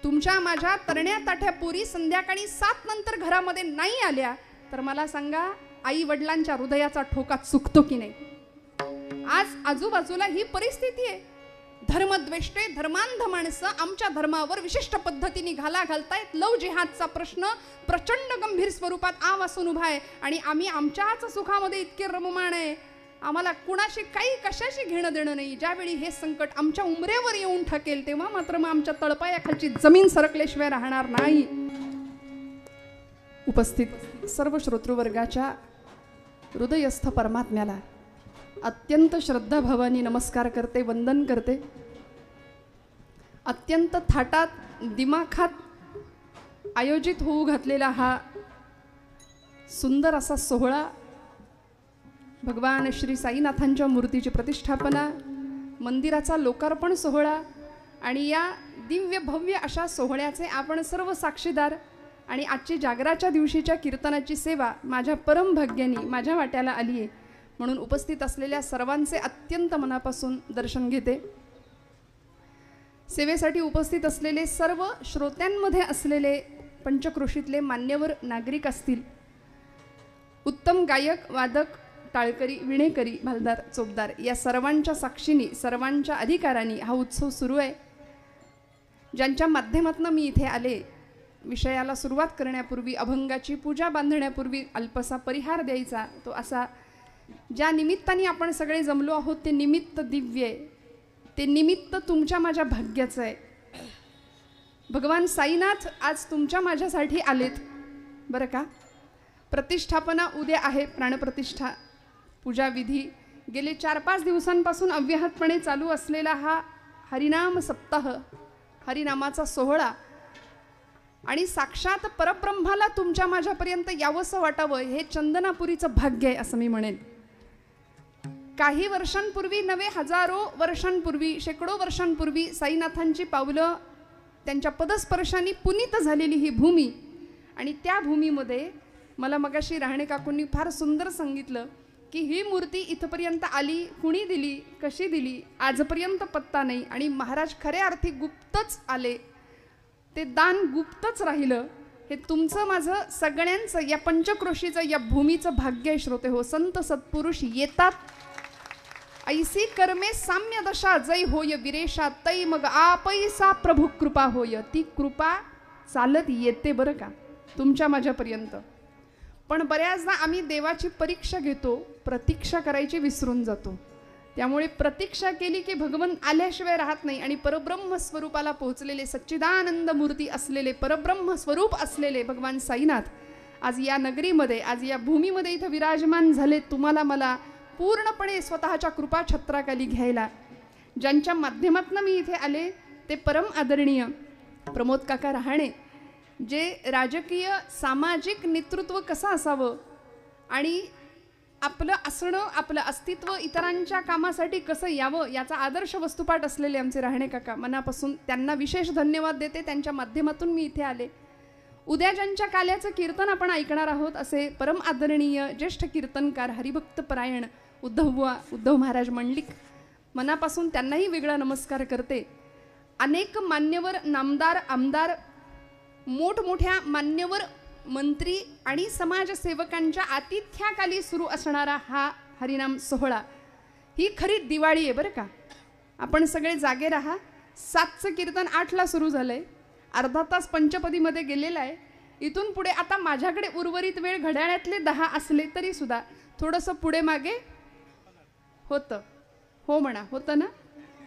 तुमच्या माझ्या तरण्या ताठ्या पुरी संध्याकाळी 7 नंतर घरामध्ये नाही आल्या तर मला सांगा आई वडिलांच्या हृदयाचा ठोका चुकतो की नाही? आज आजूबाजूला ही परिस्थिती आहे. धर्मद्वेष्टे धर्मांध माणसं आमच्या धर्मावर विशिष्ट पद्धतीने घाला घालतायत. लव जिहादचा प्रश्न प्रचंड गंभीर स्वरूपात वासून उभा आहे आणि आम्ही आमच्याच सुखामध्ये इतके रममाण आहे. आम्हाला कुणाशी काही कशाशी घेणं देणं नाही. ज्यावेळी हे संकट आमच्या उमरेवर येऊन ठकेल तेव्हा मात्र मग आमच्या तळपायाखालची जमीन सरकल्याशिवाय राहणार नाही. उपस्थित सर्व श्रोतृवर्गाच्या हृदयस्थ परमात्म्याला अत्यंत श्रद्धाभावाने नमस्कार करते, वंदन करते. अत्यंत थाटात दिमाखात आयोजित होऊ घातलेला हा सुंदर असा सोहळा, भगवान श्री साईनाथांच्या मूर्तीची प्रतिष्ठापना, मंदिराचा लोकार्पण सोहळा आणि या दिव्य भव्य अशा सोहळ्याचे आपण सर्व साक्षीदार आणि आजची जागराच्या दिवशीच्या कीर्तनाची सेवा माझ्या परम भाग्याने माझ्या वाट्याला आली आहे. म्हणून उपस्थित असलेल्या सर्वांचे अत्यंत मनापासून दर्शन घेते. सेवेसाठी उपस्थित असलेले सर्व श्रोत्यांमध्ये असलेले पंचक्रोशीतले मान्यवर नागरिक असतील, उत्तम गायक, वादक, टाळकरी, विणेकरी, भालदार, चोपदार या सर्वांच्या साक्षीने, सर्वांच्या अधिकाराने हा उत्सव सुरू आहे. ज्यांच्या माध्यमातून मी इथे आले, विषयाला सुरुवात करण्यापूर्वी, अभंगाची पूजा बांधण्यापूर्वी अल्पसा परिहार द्यायचा, तो असा ज्या निमित्ताने आपण सगळे जमलो आहोत ते निमित्त दिव्य आहे. ते निमित्त तुमच्या माझ्या भाग्याचं आहे. भगवान साईनाथ आज तुमच्या माझ्यासाठी आलेत बरं का. प्रतिष्ठापना उद्या आहे, प्राणप्रतिष्ठा, पूजाविधी. गेले 4-5 दिवसांपासून अव्याहतपणे चालू असलेला हा हरिनाम सप्ताह, हरिनामाचा सोहळा आणि साक्षात परब्रह्माला तुमच्या माझ्यापर्यंत यावंसं वाटावं हे चंदनापुरीचं भाग्य आहे असं मी म्हणेन. काही वर्षांपूर्वी नव्हे, हजारो वर्षांपूर्वी, शेकडो वर्षांपूर्वी साईनाथांची पावलं त्यांच्या पदस्पर्शांनी पुनीत झालेली ही भूमी आणि त्या भूमीमध्ये मला मगाशी राहणे काकूंनी फार सुंदर सांगितलं की ही मूर्ती इथपर्यंत आली, कुणी दिली, कशी दिली, आजपर्यंत पत्ता नाही आणि महाराज खऱ्या अर्थी गुप्तच आले. ते दान गुप्तच राहिलं. हे तुमचं माझं सगळ्यांचं या पंचक्रोशीचं या भूमीचं भाग्य आहे श्रोते हो. संत सत्पुरुष येतात, ऐसी कर्मे साम्य दशा जय होय विरेशा तै मग आपैसा प्रभू कृपा होय. ती कृपा चालत येते बरं का तुमच्या माझ्यापर्यंत. पण बऱ्याचदा आम्ही देवाची परीक्षा घेतो, प्रतीक्षा करायची विसरून जातो. त्यामुळे प्रतीक्षा केली की भगवान आल्याशिवाय राहत नाही आणि परब्रह्म स्वरूपाला पोहोचलेले, सच्चिदानंद मूर्ती असलेले, परब्रह्म स्वरूप असलेले भगवान साईनाथ आज या नगरीमध्ये, आज या भूमीमध्ये इथं विराजमान झाले. तुम्हाला मला पूर्णपणे स्वतःच्या कृपा छत्राखाली घ्यायला. ज्यांच्या माध्यमातून मी इथे आले ते परम आदरणीय प्रमोद काका रहाणे, जे राजकीय सामाजिक नेतृत्व कसं असावं आणि आपलं असणं, आपलं अस्तित्व इतरांच्या कामासाठी कसं यावं याचा आदर्श वस्तुपाठ असलेले आमचे रहाणे काका, मनापासून त्यांना विशेष धन्यवाद देते. त्यांच्या माध्यमातून मी इथे आले. उद्या ज्यांच्या काल्याचं कीर्तन आपण ऐकणार आहोत असे परम आदरणीय ज्येष्ठ कीर्तनकार हरिभक्त परायण उद्धव महाराज मंडलिक, मनापासून त्यांनाही वेगळा नमस्कार करते. अनेक मान्यवर, नामदार, आमदार, मोठमोठ्या मान्यवर मंत्री आणि समाजसेवकांच्या आतिथ्याखाली सुरू असणारा हा हरिनाम सोहळा ही खरी दिवाळी आहे बरं का. आपण सगळे जागे राहा. 7चं कीर्तन 8ला सुरू झालंय, अर्धा तास पंचपदीमध्ये गेलेला आहे. इथून पुढे आता माझ्याकडे उर्वरित वेळ घड्याळ्यातले 10 असले तरी सुद्धा थोडंसं पुढे मागे होतं. हो म्हणा, होतं ना?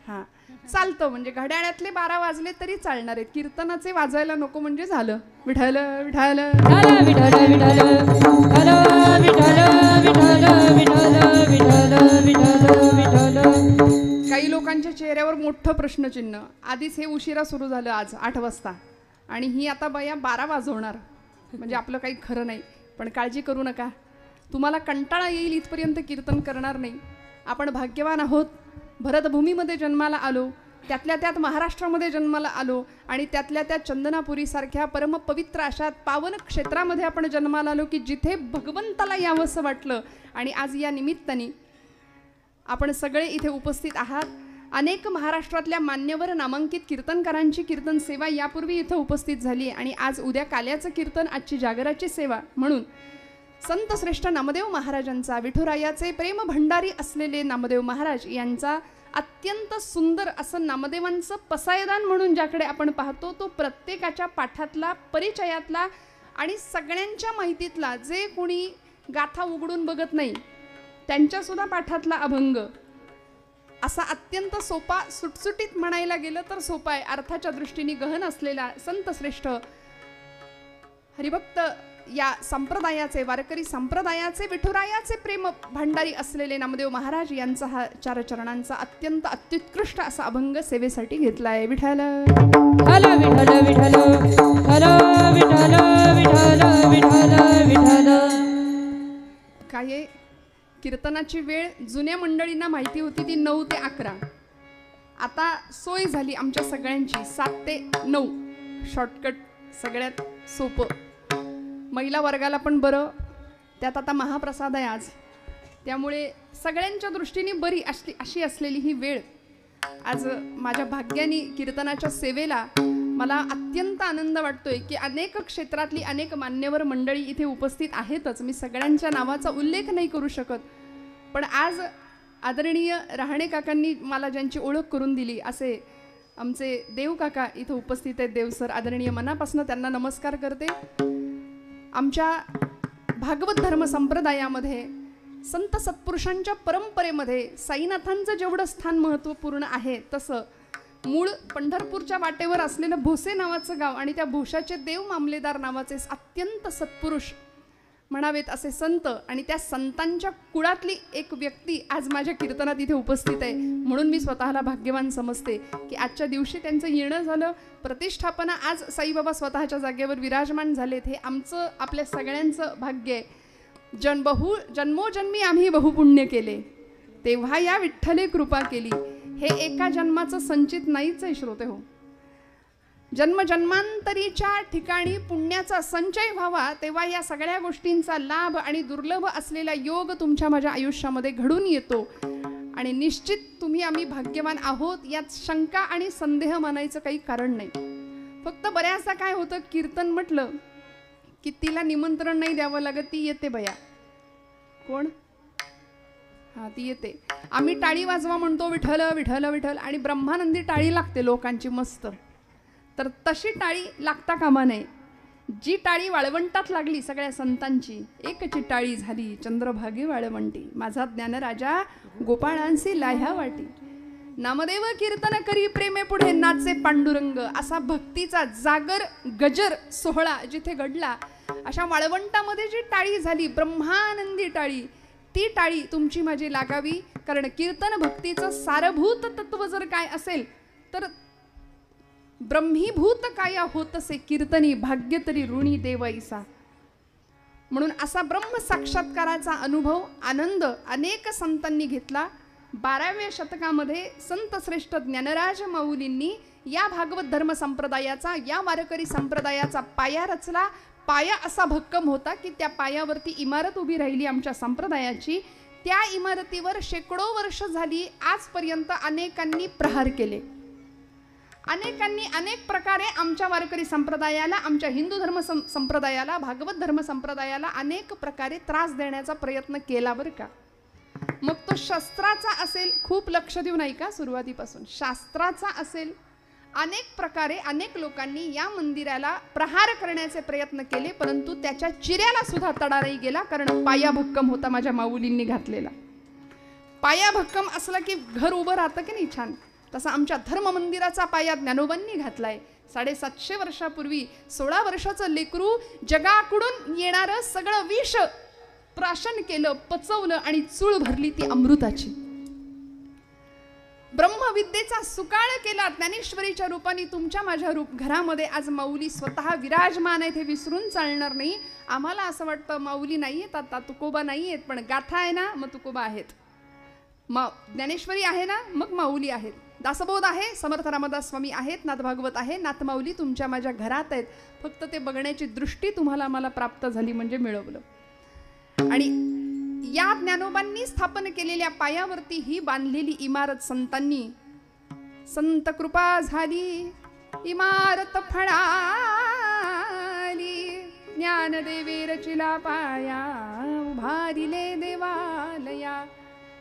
हां, चालतं. म्हणजे घड्याळ्यातले 12 वाजले तरी चालणार आहेत, कीर्तनाचे वाजायला नको म्हणजे झालं. विठ्ठल विठ्ठल विठ्ठल विठ्ठल विठ्ठल विठ्ठल विठ्ठल. काही लोकांच्या चेहऱ्यावर मोठं प्रश्नचिन्ह. आधीच हे उशिरा सुरू झालं आज 8 वाजता आणि ही आता बाया 12 वाजवणार, म्हणजे आपलं काही खरं नाही. पण काळजी करू नका, तुम्हाला कंटाळा येईल इथपर्यंत कीर्तन करणार नाही. आपण भाग्यवान आहोत. भरतभूमीमध्ये जन्माला आलो, त्यातल्या त्यात महाराष्ट्रामध्ये जन्माला आलो आणि त्यातल्या त्यात चंदनापुरीसारख्या परमपवित्र अशा पावन क्षेत्रामध्ये आपण जन्माला आलो की जिथे भगवंताला यावंसं वाटलं. आणि आज या निमित्ताने आपण सगळे इथे उपस्थित आहात अनेक महाराष्ट्रातल्या मान्यवर नामांकित कीर्तनकारांची कीर्तन सेवा यापूर्वी इथं उपस्थित झाली आणि आज उद्या काल्याचं कीर्तन, आजची जागराची सेवा म्हणून संत श्रेष्ठ नामदेव महाराजांचा, विठुरायाचे प्रेम भंडारी असलेले नामदेव महाराज यांचा अत्यंत सुंदर असं नामदेवांचं पसायदान म्हणून ज्याकडे आपण पाहतो तो प्रत्येकाच्या पाठातला, परिचयातला आणि सगळ्यांच्या माहितीतला, जे कोणी गाथा उघडून बघत नाही त्यांच्यासुद्धा पाठातला अभंग असा अत्यंत सोपा, सुटसुटीत म्हणायला गेलं तर सोपा आहे, अर्थाच्या दृष्टीने गहन असलेला संत श्रेष्ठ हरिभक्त या संप्रदायाचे, वारकरी संप्रदायाचे, विठुरायाचे प्रेम भंडारी असलेले नामदेव महाराज यांचा हा 4 चरणांचा अत्यंत अत्युत्कृष्ट असा अभंग सेवेसाठी घेतलाय. विठ्ठल हल विठ्ठल विठ्ठल हल विठ्ठल विठ्ठल विठ्ठल विठ्ठल. काय कीर्तनाची वेळ जुन्या मंडळींना माहिती होती ती 9 ते 11. आता सोय झाली आमच्या सगळ्यांची 7 ते 9, शॉर्टकट, सगळ्यात सोपं. महिला वर्गाला पण बरं, त्यात आता महाप्रसाद आहे आज, त्यामुळे सगळ्यांच्या दृष्टीने बरी अशी असलेली ही वेळ आज माझ्या भाग्याने कीर्तनाच्या सेवेला मला अत्यंत आनंद वाटतोय की अनेक क्षेत्रातली अनेक मान्यवर मंडळी इथे उपस्थित आहेतच. मी सगळ्यांच्या नावाचा उल्लेख नाही करू शकत, पण आज आदरणीय रहाणे काकांनी मला ज्यांची ओळख करून दिली असे आमचे देव काका इथं उपस्थित आहेत. देवसर आदरणीय, मनापासून त्यांना नमस्कार करते. आमच्या भागवत धर्म संप्रदायामध्ये संत सत्पुरुषांच्या परंपरेमध्ये साईनाथांचं जेवढं स्थान महत्त्वपूर्ण आहे तसं मूळ पंढरपूरच्या वाटेवर असलेलं भोसे नावाचं गाव आणि त्या भोशाचे देव मामलेदार नावाचे अत्यंत सत्पुरुष म्हणावेत असे संत आणि त्या संतांच्या कुळातली एक व्यक्ती आज माझ्या कीर्तनात इथे उपस्थित आहे. म्हणून मी स्वतःला भाग्यवान समजते की आजच्या दिवशी त्यांचं येणं झालं, प्रतिष्ठापना आज साईबाबा स्वतःच्या जागेवर विराजमान झालेत. हे आमचं, आपल्या सगळ्यांचं भाग्य आहे. जन्मोजन्मी आम्ही बहुपुण्य केले, तेव्हा या विठ्ठले कृपा केली. हे एका जन्माचं संचित नाहीच आहे श्रोते हो. जन्मजन्मांतरीच्या ठिकाणी पुण्याचा संचय व्हावा तेव्हा या सगळ्या गोष्टींचा लाभ आणि दुर्लभ असलेला योग तुमच्या माझ्या आयुष्यामध्ये घडून येतो आणि निश्चित तुम्ही आम्ही भाग्यवान आहोत यात शंका आणि संदेह मानायचं काही कारण नाही. फक्त बऱ्याचदा काय होतं, कीर्तन म्हटलं की तिला निमंत्रण नाही द्यावं लागत, ती येते बया. कोण? हा, ती येते. आम्ही टाळी वाजवा म्हणतो, विठ्ठल विठ्ठल विठ्ठल, आणि ब्रह्मानंदी टाळी लागते लोकांची मस्त. तर तशी टाळी लागता कामा नये. जी टाळी वाळवंटात लागली सगळ्या संतांची, एकची टाळी झाली चंद्रभागे वाळवंटी, माझा ज्ञानराजा गोपाळांसी लाह्या वाटी. नामदेव कीर्तन करी प्रेमे पुढे नाचे पांडुरंग, असा भक्तीचा जागर गजर सोहळा जिथे घडला, अशा वाळवंटामध्ये जी टाळी झाली ब्रह्मानंदी टाळी, ती टाळी तुमची माझी लागावी. कारण कीर्तन भक्तीचं सारभूत तत्व जर काय असेल तर ब्रह्मीभूत काया होतसे कीर्तनी, भाग्य तरी ऋणी देवैसा. म्हणून असा ब्रह्म साक्षात्काराचा अनुभव, आनंद अनेक संतांनी घेतला. 12व्या शतकामध्ये संत श्रेष्ठ ज्ञानराज माऊलींनी या भागवत धर्म संप्रदायाचा, या वारकरी संप्रदायाचा पाया रचला. पाया असा भक्कम होता की त्या पायावरती इमारत उभी राहिली आमच्या संप्रदायाची. त्या इमारतीवर शेकडो वर्ष झाली आजपर्यंत अनेकांनी प्रहार केले. अनेकांनी अनेक प्रकारे आमच्या वारकरी संप्रदायाला, आमच्या हिंदू धर्म संप्रदायाला, भागवत धर्म संप्रदायाला अनेक प्रकारे त्रास देण्याचा प्रयत्न केला बरं का. मग तो शस्त्राचा असेल, खूप लक्ष देऊ नाही का सुरुवातीपासून, शास्त्राचा असेल, अनेक प्रकारे अनेक लोकांनी या मंदिराला प्रहार करण्याचे प्रयत्न केले, परंतु त्याच्या चिऱ्याला सुद्धा तडा नाही गेला. कारण पाया भक्कम होता माझ्या माऊलींनी घातलेला. पाया भक्कम असला की घर उभं राहतं की नाही छान, तसा आमच्या धर्म मंदिराचा पाया ज्ञानोबांनी घातलाय. 750 वर्षापूर्वी 16 वर्षाचं लेकरू जगाकडून येणारं सगळं विष प्राशन केलं, पचवलं आणि चूळ भरली ती अमृताची. ब्रह्मविद्येचा सुकाळ केला ज्ञानेश्वरीच्या रूपाने तुमच्या माझ्या घरामध्ये. आज माऊली स्वतः विराजमान आहेत हे विसरून चालणार नाही. आम्हाला असं वाटतं माऊली नाही आहेत, आता तुकोबा नाही आहेत, पण गाथा आहे ना मग तुकोबा आहेत, ज्ञानेश्वरी आहे ना मग माऊली आहेत, दासबोध आहे, समर्थ रामदास स्वामी आहेत, नाथभागवत आहे, नाथमाऊली तुमच्या माझ्या घरात आहेत. फक्त ते बघण्याची दृष्टी तुम्हाला मला प्राप्त झाली म्हणजे मिळवलं. आणि या ज्ञानोबांनी स्थापन केलेल्या पायावरती ही बांधलेली इमारत संतांनी संत कृपा झाली इमारत फळाली, ज्ञानदेवे रचिला पाया, उभारिले देवालया,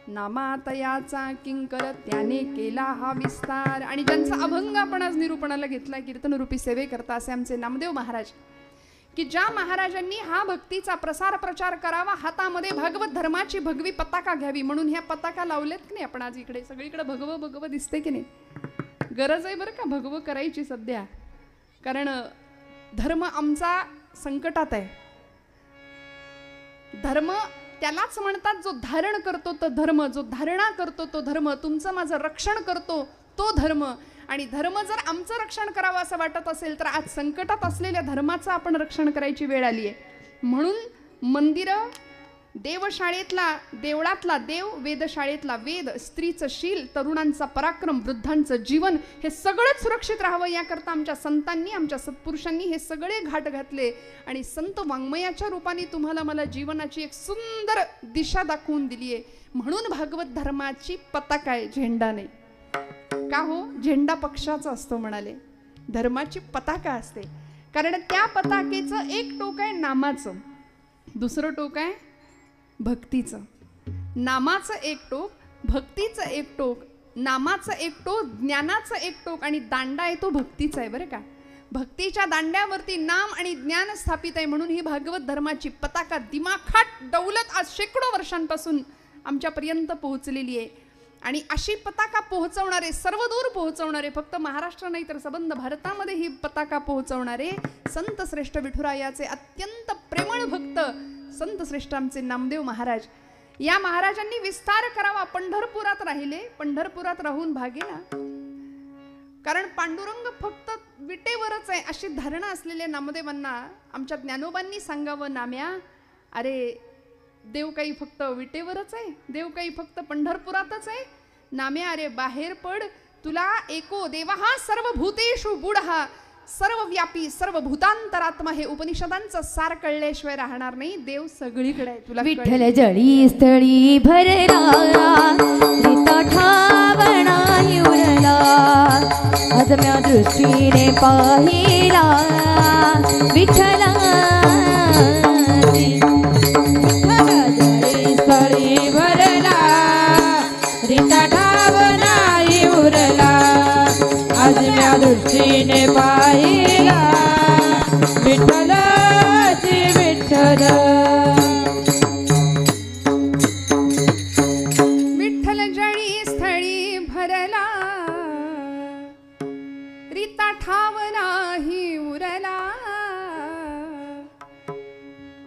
नामातयाचा किंकर त्याने केला हा विस्तार. आणि ज्यांचा अभंग आपण आज निरूपणाला घेतला कीर्तन रूपी सेवे करता असे आमचे नामदेव महाराज, की ज्या महाराजांनी हा भक्तीचा प्रसार प्रचार करावा, हातामध्ये भागवत धर्माची भगवी पताका घ्यावी म्हणून ह्या पताका लावलेत की नाही आपण आज इकडे सगळीकडे भगवं भगवं दिसते की नाही. गरज आहे बरं का भगवं करायची सध्या, कारण धर्म आमचा संकटात आहे. धर्म त्यालाच म्हणतात जो धारण करतो तो धर्म, जो धारणा करतो तो धर्म, तुमचं माझं रक्षण करतो तो धर्म. आणि धर्म जर आमचं रक्षण करावं असं वाटत असेल तर आज संकटात असलेल्या धर्माचं आपण रक्षण करायची वेळ आली आहे. म्हणून मंदिरं, देवशाळेतला देवळातला देव, वेदशाळेतला वेद, स्त्रीचं शील, तरुणांचा पराक्रम, वृद्धांचं जीवन हे सगळं सुरक्षित राहावं याकरता आमच्या संतांनी, आमच्या सत्पुरुषांनी हे सगळे घाट घातले. आणि संत वाङ्मयाच्या रूपाने तुम्हाला मला जीवनाची एक सुंदर दिशा दाखवून दिली आहे. म्हणून भागवत धर्माची पताका आहे, झेंडा नाही. का हो, झेंडा पक्षाचा असतो म्हणाले, धर्माची पताका असते. कारण त्या पताकेचं एक टोक आहे नामाचं, दुसरं टोक आहे भक्तीचं. नामाचं एक टोक, भक्तीचं एक टोक, नामाचं एक टोक, ज्ञानाचं एक टोक आणि दांडा आहे तो भक्तीचा आहे बरं का. भक्तीच्या दांड्यावरती नाम आणि ज्ञान स्थापित आहे. म्हणून ही भागवत धर्माची पताका दिमाखात डौलत आज शेकडो वर्षांपासून आमच्यापर्यंत पोहोचलेली आहे. आणि अशी पताका पोहोचवणारे, सर्वदूर पोहोचवणारे, फक्त महाराष्ट्र नाही तर सबंध भारतामध्ये ही पताका पोहोचवणारे संत श्रेष्ठ विठुरायाचे अत्यंत प्रेमळ भक्त संत श्रेष्ठ आमचे नामदेव महाराज. या महाराजांनी विस्तार करावा, पंढरपुरात राहिले, पंढरपुरात राहून भागेना. कारण पांडुरंग फक्त विटेवरच आहे अशी धारणा असलेल्या नामदेवांना आमच्या ज्ञानोबांनी सांगावं, नाम्या अरे देव काही फक्त विटेवरच आहे, देव काही फक्त पंढरपुरातच आहे. नाम्या अरे बाहेर पड, तुला एको देवा हा सर्व भूतेषु बुडहा, सर्वव्यापी सर्व भूतांतरात्मा हे उपनिषदांचं सार कळल्याशिवाय राहणार नाही. देव सगळीकडे आहे, तुला विठ्ठल जळी स्थळी भरला, रीता ठावणा उरला, आज म्या दृष्टीने पाहिला विठ्ठला. जळी स्थळी भरला, रीता ठावणा उरला, आज म्या दृष्टीने पाहिला विठ्ठलाची विठ्ठल. विठ्ठल जळी स्थळी भरला, रीता ठावना ही उरला,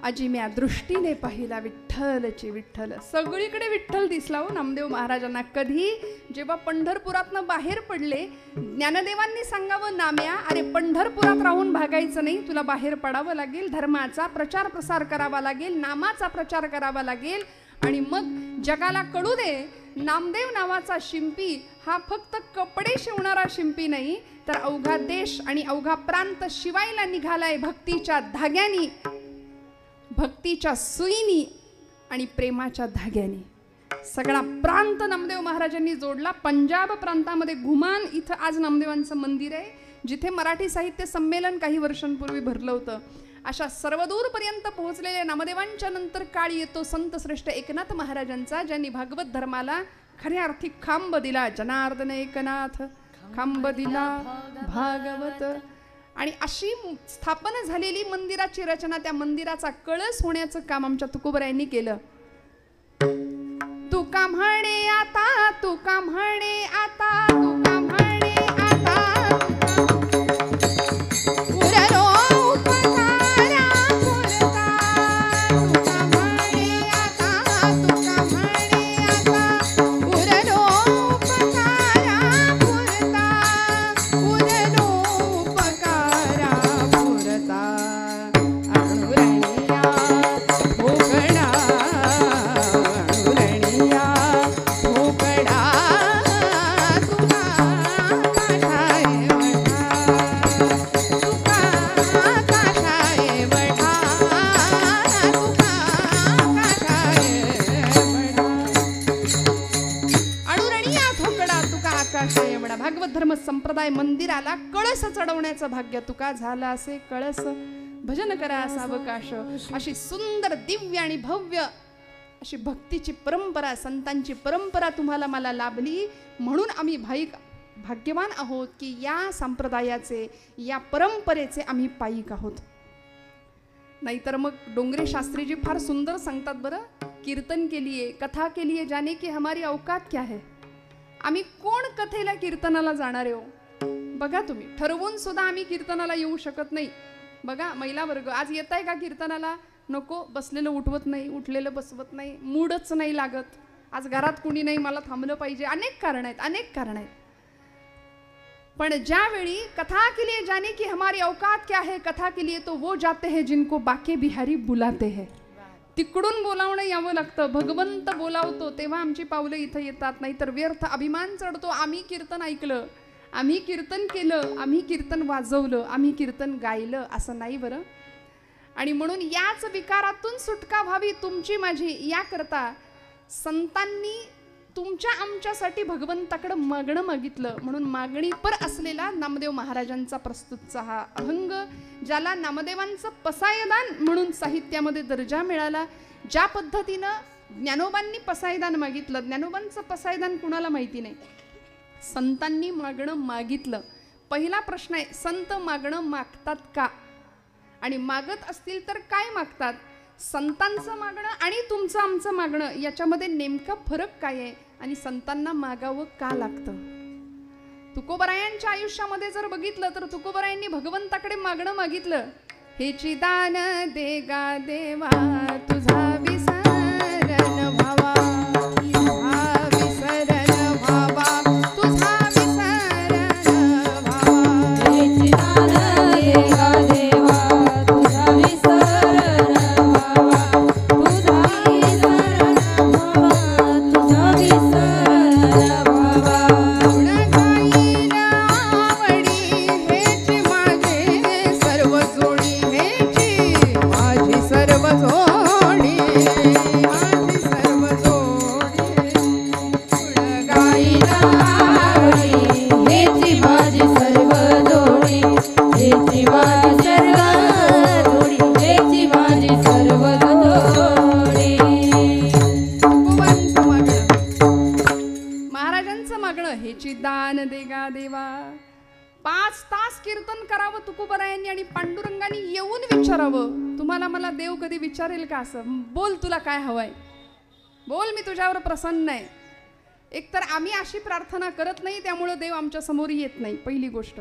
आजी म्या दृष्टीने पाहिला विठ्ठलची विठ्ठल. सगळीकडे विठ्ठल दिसला हो नामदेव महाराजांना. कधी जेव्हा पंढरपुरातनं बाहेर पडले, ज्ञानदेवांनी सांगावं, नाम्या अरे पंढरपुरात राहून भागायचं नाही, तुला बाहेर पडावं लागेल, धर्माचा प्रचार प्रसार करावा लागेल, नामाचा प्रचार करावा लागेल. आणि मग जगाला कळू दे, नामदेव नावाचा शिंपी हा फक्त कपडे शिवणारा शिंपी नाही, तर अवघा देश आणि अवघा प्रांत शिवायला निघालाय भक्तीच्या धाग्यानी, भक्तीच्या सुईनी आणि प्रेमाच्या धाग्याने. सगळा प्रांत नामदेव महाराजांनी जोडला. पंजाब प्रांतामध्ये घुमान इथं आज नामदेवांचं मंदिर आहे, जिथे मराठी साहित्य संमेलन काही वर्षांपूर्वी भरलं होतं. अशा सर्वदूरपर्यंत पोहोचलेल्या नामदेवांच्या नंतर काळ येतो संत श्रेष्ठ एकनाथ महाराजांचा, ज्यांनी भागवत धर्माला खऱ्या अर्थी खांब दिला. जनार्दन एकनाथ खांब दिला भागवत. आणि अशी स्थापना झालेली मंदिराची रचना, त्या मंदिराचा कळस होण्याचं काम आमच्या तुकोबरायांनी केलं. तुका म्हणे आता, तुका म्हणे आता, तुका म्हणे आता, उरलो उपकारा पुरता. तुका म्हणे आता, तुका म्हणे आता, उरलो उपकारा पुरता, उरलो उपकारा पुरता. अणुरणिया भोगणा, अणुरणिया भोगणा तुला संप्रदाय मंदिराला कळस चढवण्याचं भाग्य तुका झाला असे कळस भजन करा सावकाश. अशी सुंदर दिव्य आणि भव्य अशी भक्तीची परंपरा, संतांची परंपरा तुम्हाला मला लाभली, म्हणून आम्ही भाग्यवान आहोत की या संप्रदायाचे, या परंपरेचे आम्ही पायिक आहोत. नाहीतर मग डोंगरे शास्त्रीजी फार सुंदर सांगतात बरं, कीर्तन के लिए कथा के लिए जाने की हमारी औकात क्या है. आम्ही कोण कथेला कीर्तनाला जाणार हो. बघा तुम्ही, ठरवून सुद्धा आम्ही कीर्तनाला येऊ शकत नाही. बघा महिला वर्ग, आज येत आहे का कीर्तनाला? नको, बसलेलं उठवत नाही, उठलेलं बसवत नाही, मूडच नाही लागत, आज घरात कुणी नाही, मला थांबलं पाहिजे, अनेक कारण आहेत, अनेक कारण आहेत. पण ज्यावेळी कथा के लिए जाने की हमारी औकात क्या है, कथा के लिए तो वो जाते हैं जिनको बाके बिहारी बुलाते हैं. तिकडून बोलावणं यावं लागतं, भगवंत बोलावतो तेव्हा आमची पावलं इथं येतात. नाहीतर व्यर्थ अभिमान चढतो. आम्ही कीर्तन ऐकलं, आम्ही कीर्तन केलं, आम्ही कीर्तन वाजवलं, आम्ही कीर्तन गायलं, असं नाही बरं. आणि म्हणून याच विकारातून सुटका व्हावी तुमची माझी, याकरता संतांनी तुमच्या आमच्यासाठी भगवंताकडे मागणं मागितलं. म्हणून मागणी पर असलेला नामदेव महाराजांचा प्रस्तुतचा हा अभंग, ज्याला नामदेवांचं पसायदान म्हणून साहित्यामध्ये दर्जा मिळाला. ज्या पद्धतीनं ज्ञानोबांनी पसायदान मागितलं, ज्ञानोबांचं पसायदान कुणाला माहिती नाही, संतांनी मागणं मागितलं. पहिला प्रश्न आहे, संत मागणं मागतात का, आणि मागत असतील तर काय मागतात. संतांचं मागणं आणि तुमचं आमचं मागणं याच्यामध्ये नेमका फरक काय आहे, आणि संतांना मागावं का लागतं. तुकोबरायांच्या आयुष्यामध्ये जर बघितलं तर तुकोबरायांनी भगवंताकडे मागणं मागितलं, हेची दान दे गा देवा तुझा विसरण भावा, तुझा विसरण भावा, तुझा विसरण भावा, हेची दान दे गा देवा तुझा विसरण भावा, तुझा विसरण भावा, तुझा विसरण भावा. दान देगा देवा. 5 तास कीर्तन करावं तुकोबरायांनी, आणि पांडुरंगाने येऊन विचारावं, तुम्हाला मला देव कधी विचारेल का असं, बोल तुला काय हवंय, बोल मी तुझ्यावर प्रसन्न आहे. एकतर आम्ही अशी प्रार्थना करत नाही, त्यामुळे देव आमच्या समोर येत नाही, पहिली गोष्ट.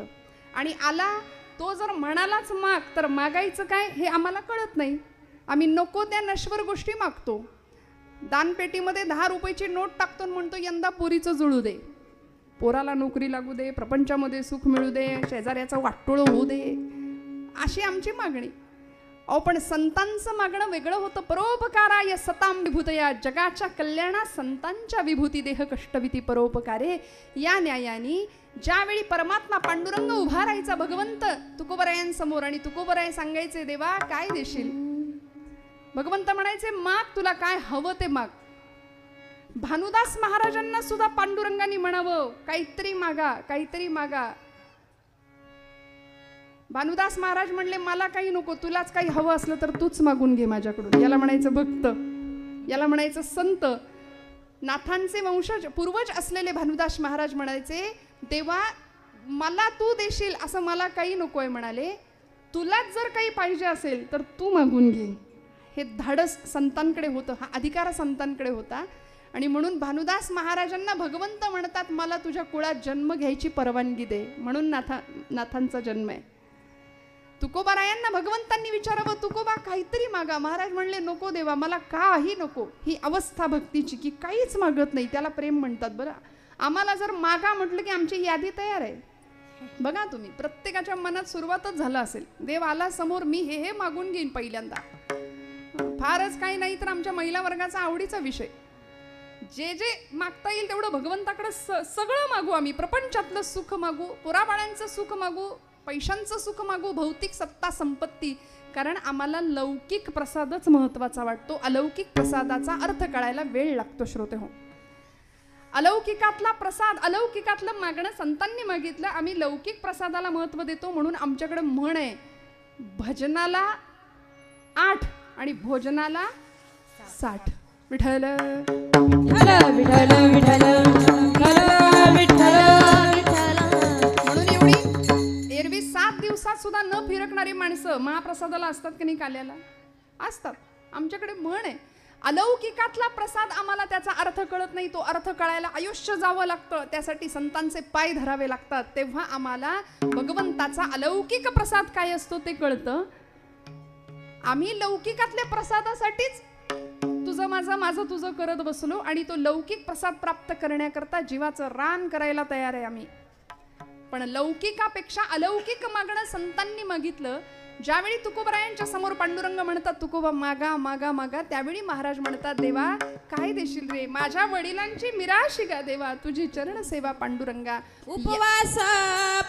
आणि आला तो जर म्हणालाच माग, तर मागायचं काय हे आम्हाला कळत नाही. आम्ही नको त्या नश्वर गोष्टी मागतो. दानपेटीमध्ये 10 रुपयाची नोट टाकतो, म्हणतो यंदा पोरीचं जुळू दे, पोराला नोकरी लागू दे, प्रपंचामध्ये सुख मिळू दे, शेजाऱ्याचं वाटोळं होऊ दे, अशी आमची मागणी. अहो पण संतांचं मागणं वेगळं होतं. परोपकाराय सतां विभूतया, जगाच्या कल्याणा संतांच्या विभूती देह कष्टविती परोपकारे. या न्यायाने ज्यावेळी परमात्मा पांडुरंग उभा राहायचा भगवंत तुकोबरायांसमोर, आणि तुकोबराय सांगायचे देवा काय देशील, भगवंत म्हणायचे माग, तुला काय हवं ते माग. भानुदास महाराजांना सुद्धा पांडुरंगाने म्हणावं काहीतरी मागा, काहीतरी मागा. भानुदास महाराज म्हणले मला काही नको, तुलाच काही हवं असलं तर तूच मागून घे माझ्याकडून. याला म्हणायचं भक्त, याला म्हणायचं संत. नाथांचे वंशज पूर्वज असलेले भानुदास महाराज म्हणायचे देवा मला तू देशील असं मला काही नको आहे म्हणाले, तुलाच जर काही पाहिजे असेल तर तू मागून घे. हे धाडस संतांकडे होतं, हा अधिकार संतांकडे होता. आणि म्हणून भानुदास महाराजांना भगवंत म्हणतात मला तुझ्या कुळात जन्म घ्यायची परवानगी दे, म्हणून नाथांचा जन्म आहे. तुकोबारायांना भगवंतांनी विचारावं तुकोबा काहीतरी मागा. महाराज म्हणले नको देवा मला काही नको. ही अवस्था भक्तीची की काहीच मागत नाही, त्याला प्रेम म्हणतात. बरं आम्हाला जर मागा म्हटलं की आमची यादी तयार आहे. बघा तुम्ही प्रत्येकाच्या मनात सुरुवातच झालं असेल, देव आला समोर मी हे मागून घेईन पहिल्यांदा. फारच काही नाही तर आमच्या महिला वर्गाचा आवडीचा विषय, जे जे मागता येईल तेवढं भगवंताकडे सगळं मागू. आम्ही प्रपंचातलं सुख मागू, पोराबाळांचं सुख मागू, पैशांचं सुख मागू, भौतिक सत्ता संपत्ती, कारण आम्हाला लौकिक प्रसादच महत्वाचा वाटतो. अलौकिक प्रसादाचा अर्थ कळायला वेळ लागतो. श्रोते हो, अलौकिकातला प्रसाद, अलौकिकातलं मागणं संतांनी मागितलं. आम्ही लौकिक प्रसादाला महत्व देतो म्हणून आमच्याकडे म्हण आहे, भजनाला 8 आणि भोजनाला 60. विठ्ठल विठ्ठल विठ्ठल विठ्ठल विठ्ठल विठ्ठल. म्हणून एवढी एरवी 7 दिवसात सुद्धा न फिरकणारी माणसं महाप्रसादाला असतात की नाही, काल्याला असतात. आमच्याकडे म्हण आहे, अलौकिकातला प्रसाद आम्हाला त्याचा अर्थ कळत नाही, तो अर्थ कळायला आयुष्य जावं लागतं, त्यासाठी संतांचे पाय धरावे लागतात, तेव्हा आम्हाला भगवंताचा अलौकिक प्रसाद काय असतो ते कळतं. आम्ही लौकिकातल्या प्रसादासाठीच तुझं माझं माझं तुझं करत बसलो आणि तो लौकिक प्रसाद प्राप्त करण्याकरता जीवाचं रान करायला तयार आहे आम्ही. पण लौकिकापेक्षा अलौकिक मागणं संतांनी मागितलं. ज्यावेळी तुकोबरायांच्या समोर पांडुरंग म्हणतात तुकोबा मागा मागा मागा, त्यावेळी महाराज म्हणतात देवा काय देशील रे, माझ्या वडिलांची मिराशी गा देवा, तुझी चरण सेवा पांडुरंगा. उपवास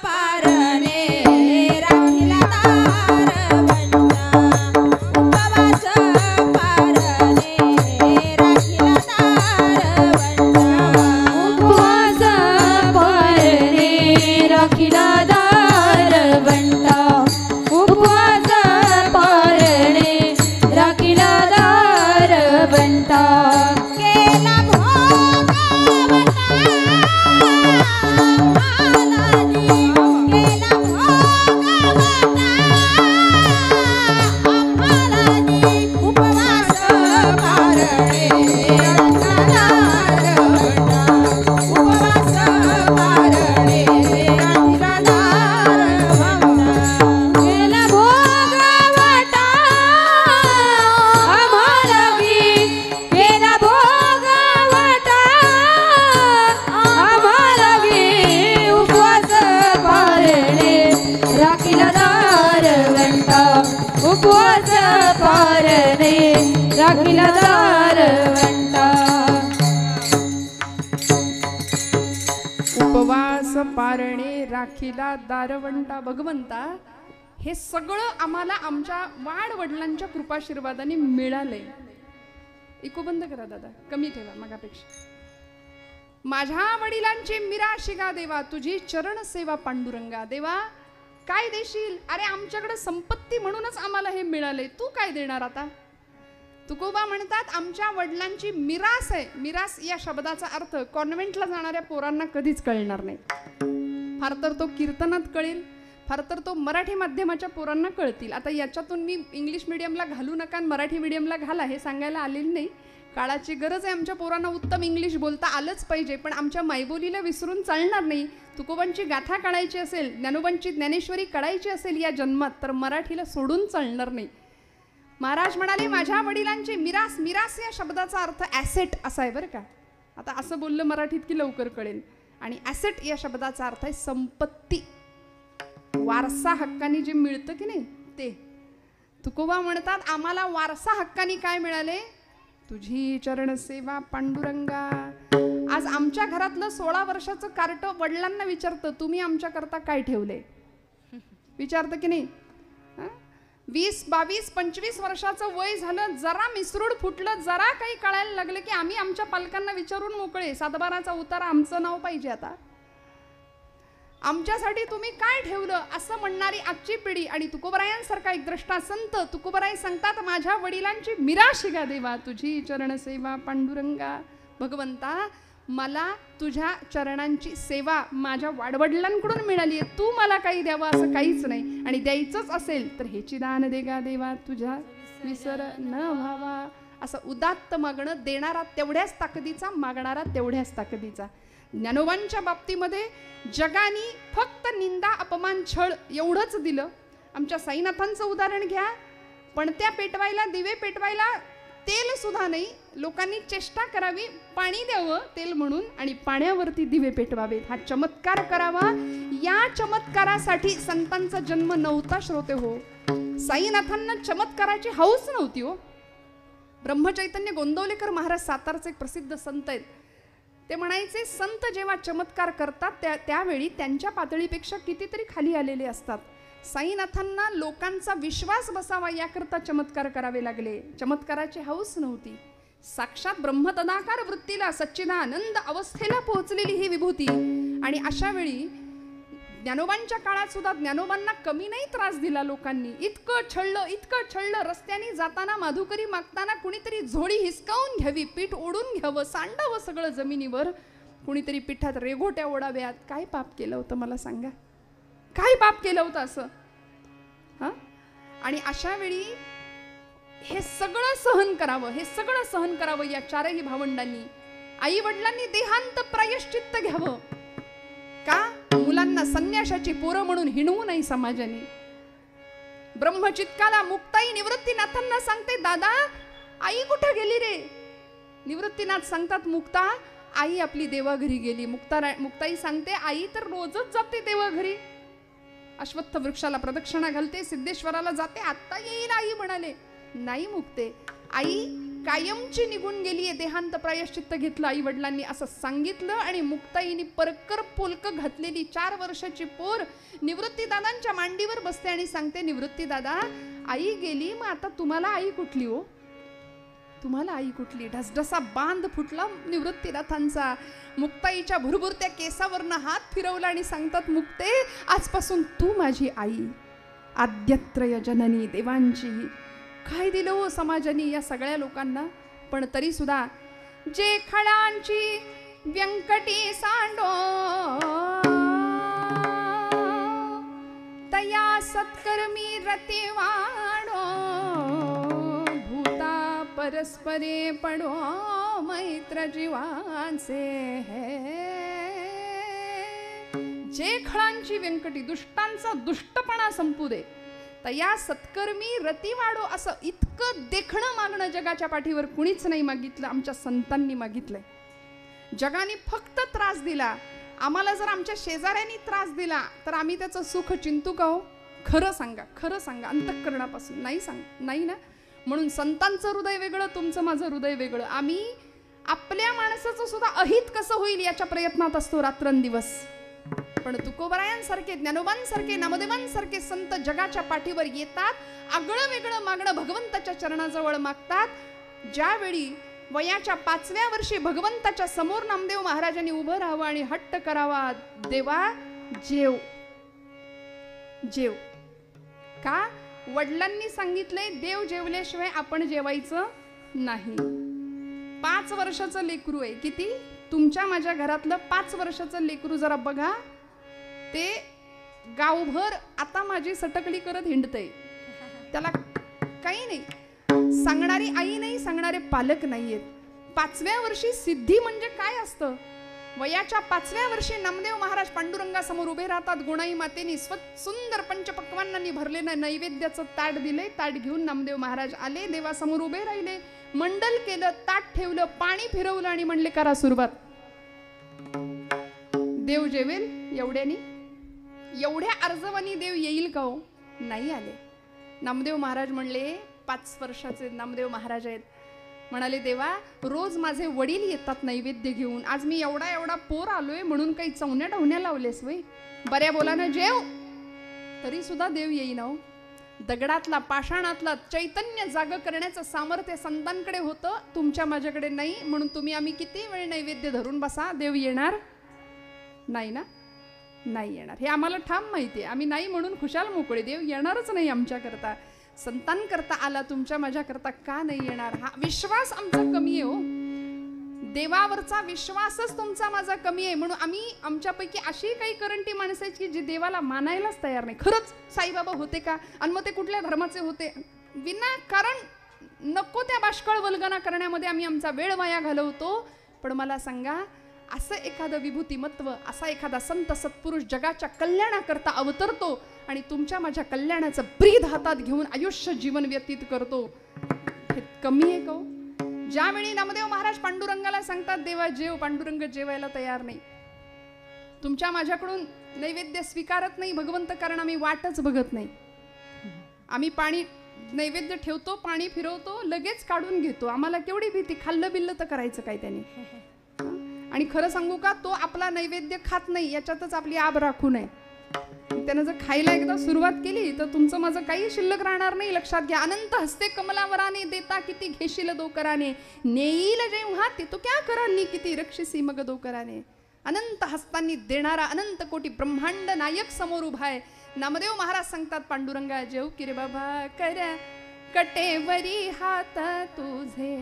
पारणे राखिला दार बंटा, उपवास पारणे राखिला दार बंटा, उपवास पारणे राखिला दार बंटा, उपवास पारणे राखिला दार बंटा. केला उपवास पारणे राखिला दार बंटा. उपवास पारणे राखीला दारवंटा. भगवंता हे सगळं आम्हाला आमच्या वाडवडिलांच्या कृपाशीर्वादाने मिळालंय. इको बंद करा दादा, कमी ठेवा मगापेक्षा. माझ्या वडिलांची मिराशी गा देवा, तुझी चरण सेवा पांडुरंगा. देवा काय देशील? अरे आमच्याकडे संपत्ती म्हणूनच आम्हाला हे मिळाले, तू काय देणार आता? तुकोबा म्हणतात आमच्या वडिलांची मिरास आहे. मिरास या शब्दाचा अर्थ कॉन्व्हेंटला जाणाऱ्या पोरांना कधीच कळणार नाही. फार तर तो कीर्तनात कळेल, फार तर तो मराठी माध्यमाच्या पोरांना कळतील. आता याच्यातून मी इंग्लिश मिडियमला घालू नका आणि मराठी मिडियमला घाला हे सांगायला आलेली नाही. काळाची गरज आहे, आमच्या पोरांना उत्तम इंग्लिश बोलता आलंच पाहिजे, पण आमच्या मायबोलीला विसरून चालणार नाही. तुकोबांची गाथा काढायची असेल, ज्ञानोबांची ज्ञानेश्वरी काढायची असेल या जन्मात, तर मराठीला सोडून चालणार नाही. महाराज म्हणाले माझ्या वडिलांची मिरास. मिरास या शब्दाचा अर्थ ॲसेट असा आहे बरं का. आता असं बोललं मराठीत की लवकर कळेल. आणि ॲसेट या शब्दाचा अर्थ आहे संपत्ती, वारसा हक्काने जे मिळतं की नाही ते. तुकोबा म्हणतात आम्हाला वारसा हक्काने काय मिळाले? तुझी चरण सेवा पांडुरंगा. आज आमच्या घरातलं 16 वर्षाचं कार्ट वडिलांना विचारतं तुम्ही आमच्या करता काय ठेवले, विचारतं की नाही? 20, 22, 25 वर्षाचं वय झालं, जरा मिसरूड फुटलं, जरा काही कळायला लागलं की आम्ही आमच्या पालकांना विचारून मोकळे. 7-12चा उतारा आमचं नाव पाहिजे आता, आमच्यासाठी तुम्ही काय ठेवलं असं म्हणणारी आजची पिढी. आणि तुकोबरायांसारखा एक द्रष्टा संत तुकोबराय सांगतात माझ्या वडिलांची मिराशी गा देवा, तुझी चरण सेवा पांडुरंगा. भगवंता मला तुझ्या चरणांची सेवा माझ्या वाडवडिलांकडून मिळाली आहे, तू मला काही द्यावं असं काहीच नाही. आणि द्यायचंच असेल तर हेची दान दे गा देवा, तुझ्या विसर न व्हावा. असं उदात्त मागणं, देणारा तेवढ्याच ताकदीचा, मागणारा तेवढ्याच ताकदीचा. ज्ञानोबांच्या बाबतीमध्ये जगानी फक्त निंदा अपमान छळ एवढंच दिलं. आमच्या साईनाथांचं उदाहरण घ्या, पणत्या पेटवायला, दिवे पेटवायला तेल सुद्धा नाही, लोकांनी चेष्टा करावी, पाणी द्यावं तेल म्हणून आणि पाण्यावरती दिवे पेटवावेत, हा चमत्कार करावा. या चमत्कारासाठी संतांचा जन्म नव्हता श्रोते हो. साईनाथांना चमत्काराची हौस नव्हती हो. ब्रह्मचैतन्य गोंदवलेकर महाराज सातारचे एक प्रसिद्ध संत आहेत. ते म्हणायचे संत जेव्हा चमत्कार करतात त्यावेळी त्यांच्या पातळीपेक्षा कितीतरी खाली आलेले असतात. साईनाथांना लोकांचा विश्वास बसावा याकरता चमत्कार करावे लागले. चमत्काराची हौस नव्हती. साक्षात ब्रह्मतदाकार वृत्तीला सच्चिदानंद अवस्थेला पोहोचलेली ही विभूती. आणि अशा वेळी ज्ञानोबांच्या काळात सुद्धा ज्ञानोबांना कमी नाही त्रास दिला लोकांनी. इतकं छळलं. रस्त्याने जाताना माधुकरी मागताना कुणीतरी झोळी हिसकावून घ्यावी, पीठ ओढून घ्यावं, सांडावं सगळं जमिनीवर, कुणीतरी पिठात रेघोट्या ओढाव्यात. काय पाप केलं होतं मला सांगा, काय पाप केलं होतं असं? हा. आणि अशा वेळी हे सगळं सहन करावं या चारही भावंडांनी. आई वडिलांनी देहांत प्रायश्चित्त घ्यावं. का? मुलांना संन्याशाची पोरं म्हणून हिणवू नाही समाजाने. ब्रह्मचित्काला मुक्ताई निवृत्तीनाथांना सांगते, दादा आई कुठे गेली रे? निवृत्तीनाथ सांगतात, मुक्ता आई आपली देवाघरी गेली. मुक्ताई सांगते, आई तर रोजच जाते देवाघरी. अश्वत्थ वृक्षाला प्रदक्षिणा घालते, सिद्धेश्वराला जाते, आत्ता येईल आई म्हणाले. नाही मुक्ते, आई कायमची निघून गेलीये, देहांत प्रायश्चित्त घेतलं आई वडिलांनी असं सांगितलं. आणि मुक्ताईनी परकर पोलक घातलेली 4 वर्षाची पोर निवृत्तीदादांच्या मांडीवर बसते आणि सांगते, निवृत्तीदादा आई गेली, मग आता तुम्हाला आई कुठली हो? तुम्हाला आई कुठली? ढसढसा बांध फुटला निवृत्तीनाथांचा. मुक्ताईच्या भुरभुरत्या केसावरनं हात फिरवला आणि सांगतात, मुक्ते आजपासून तू माझी आई, आद्यत्रय जननी देवांची. काय दिलं हो समाजाने या सगळ्या लोकांना. पण तरी सुद्धा जे खळांची व्यंकटी सांडो तया सत्कर्मी रती वाढो, भूता परस्परे पडो मैत्र जीवांचे. जे खळांची व्यंकटी, दुष्टांचा दुष्टपणा संपू दे, तया सत्कर्मी रती वाढो. असं इतकं देखणं मागणं जगाच्या पाठीवर कुणीच नाही मागितलं, आमच्या संतांनी मागितलंय. जगाने फक्त त्रास दिला. आम्हाला जर आमच्या शेजाऱ्यांनी त्रास दिला तर आम्ही त्याचं सुख चिंतू का हो? खरं सांगा अंतःकरणापासून. नाही ना. म्हणून संतांचं हृदय वेगळं, तुमचं माझं हृदय वेगळं. आम्ही आपल्या माणसाचं सुद्धा अहित कसं होईल याच्या प्रयत्नात असतो रात्रंदिवस. पण तुकोबरायांसारखे, ज्ञानोबांसारखे, नामदेवांसारखे संत जगाच्या पाठीवर येतात, आगळं वेगळं मागणं भगवंताच्या चरणाजवळ मागतात. ज्यावेळी वयाच्या 5व्या वर्षी भगवंताच्या समोर नामदेव महाराजांनी उभं राहावं आणि हट्ट करावा, देवा जेव. का? वडिलांनी सांगितलंय, देव जेवल्याशिवाय आपण जेवायचं नाही. 5 वर्षाचं लेकरू आहे. किती? तुमच्या माझ्या घरातलं 5 वर्षाचं लेकरू जरा बघा, ते गावभर आता माझी सटकली करत हिंडतय. त्याला काही नाही सांगणारी आई नाही, सांगणारे पालक नाहीयेत. 5व्या वर्षी सिद्धी म्हणजे काय असतं? वयाच्या 5व्या वर्षी नामदेव महाराज पांडुरंगासमोर उभे राहतात. गुणाई मातेनी सुंदर पंचपक्वांनांनी भरलेलं नैवेद्याचं ताट दिले. ताट घेऊन नामदेव महाराज आले, देवासमोर उभे राहिले, मंडल केलं, ताट ठेवलं, पाणी फिरवलं आणि म्हणले, करा सुरुवात. देव जेवेल एवढ्यानी? एवढ्या अर्जवानी देव येईल का हो? नाही आले. नामदेव महाराज म्हणले, 5 वर्षाचे नामदेव महाराज आहेत, म्हणाले, देवा रोज माझे वडील येतात नैवेद्य घेऊन, आज मी एवढा पोर आलोय म्हणून काही चवण्या ढवण्या लावलेस वय? बऱ्या बोलानं जेव. तरी सुद्धा देव येईना हो. दगडातला, पाषाणातला चैतन्य जाग करण्याचं सामर्थ्य संतांकडे होतं, तुमच्या माझ्याकडे नाही. म्हणून तुम्ही आम्ही किती वेळ नैवेद्य धरून बसा, देव येणार नाही ना? नाही येणार. हे आम्हाला ठाम माहिती आहे. आम्ही नाही म्हणून खुशाल मोकळे. देव येणारच नाही आमच्याकरता. संतांकरता आला, तुमच्या माझ्याकरता का नाही येणार? हा विश्वास आमचा कमी आहे हो. देवावरचा विश्वासच तुमचा माझा कमी आहे. म्हणून आम्ही, आमच्यापैकी अशी काही करंटी माणसं आहेत की जी देवाला मानायलाच तयार नाही. खरंच साईबाबा होते का? आणि मग ते कुठल्या धर्माचे होते? विनाकारण नको त्या बाष्कळ वल्गना करण्यामध्ये आम्ही आमचा वेळ वाया घालवतो. पण मला सांगा, असं एखादं विभूतिमत्व, असा एखादा संत सत्पुरुष जगाच्या कल्याणाकरता अवतरतो आणि तुमच्या माझ्या कल्याणाचं ब्रीद हातात घेऊन आयुष्य जीवन व्यतीत करतो, हे कमी आहे का? ज्यावेळी नामदेव महाराज पांडुरंगाला सांगतात, देवा जेव, पांडुरंग जेवायला तयार नाही. तुमच्या माझ्याकडून नैवेद्य स्वीकारत नाही भगवंत, कारण आम्ही वाटच बघत नाही. आम्ही पाणी नैवेद्य ठेवतो, पाणी फिरवतो, लगेच काढून घेतो. आम्हाला केवढी भीती, खाल्लं बिल्लं तर करायचं काय त्याने? आणि खरं सांगू का, तो आपला नैवेद्य खात नाही, याच्यातच आपली आब राखू नये. त्यानं जर खायला एकदा सुरुवात केली तर तुमचं माझं काही शिल्लक राहणार नाही. लक्षात घ्या. अनंत हस्ते कमलावराने देता किती घेशील दोकराने, नेईल जेव्हा ते तो क्या करानी किती रक्षसी मग दोकराने. अनंत हस्तांनी देणारा अनंत कोटी ब्रह्मांड नायक समोर उभा आहे. नामदेव महाराज सांगतात पांडुरंगा जेव की रे बाबा कर कटेवरी हात तुझे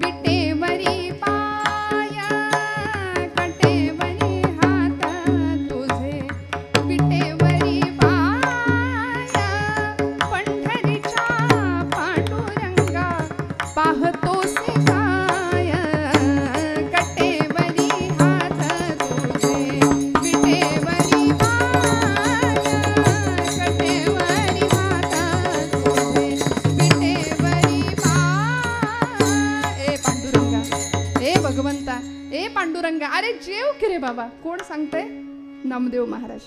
विटेवरी पाया, कटेवरी हात तुझे विटेवरी पाया, पंढरीच्या पांडुरंगा पाहतोसे काय, कटेवरी हात तुझे विटेवरी पाया, कटेवरी हात तुझे विटेवरी पाया. ए पांडुरंगा, ए भगवंता, ए पांडुरंगा, अरे जेव की रे बाबा. कोण सांगतंय? नामदेव महाराज.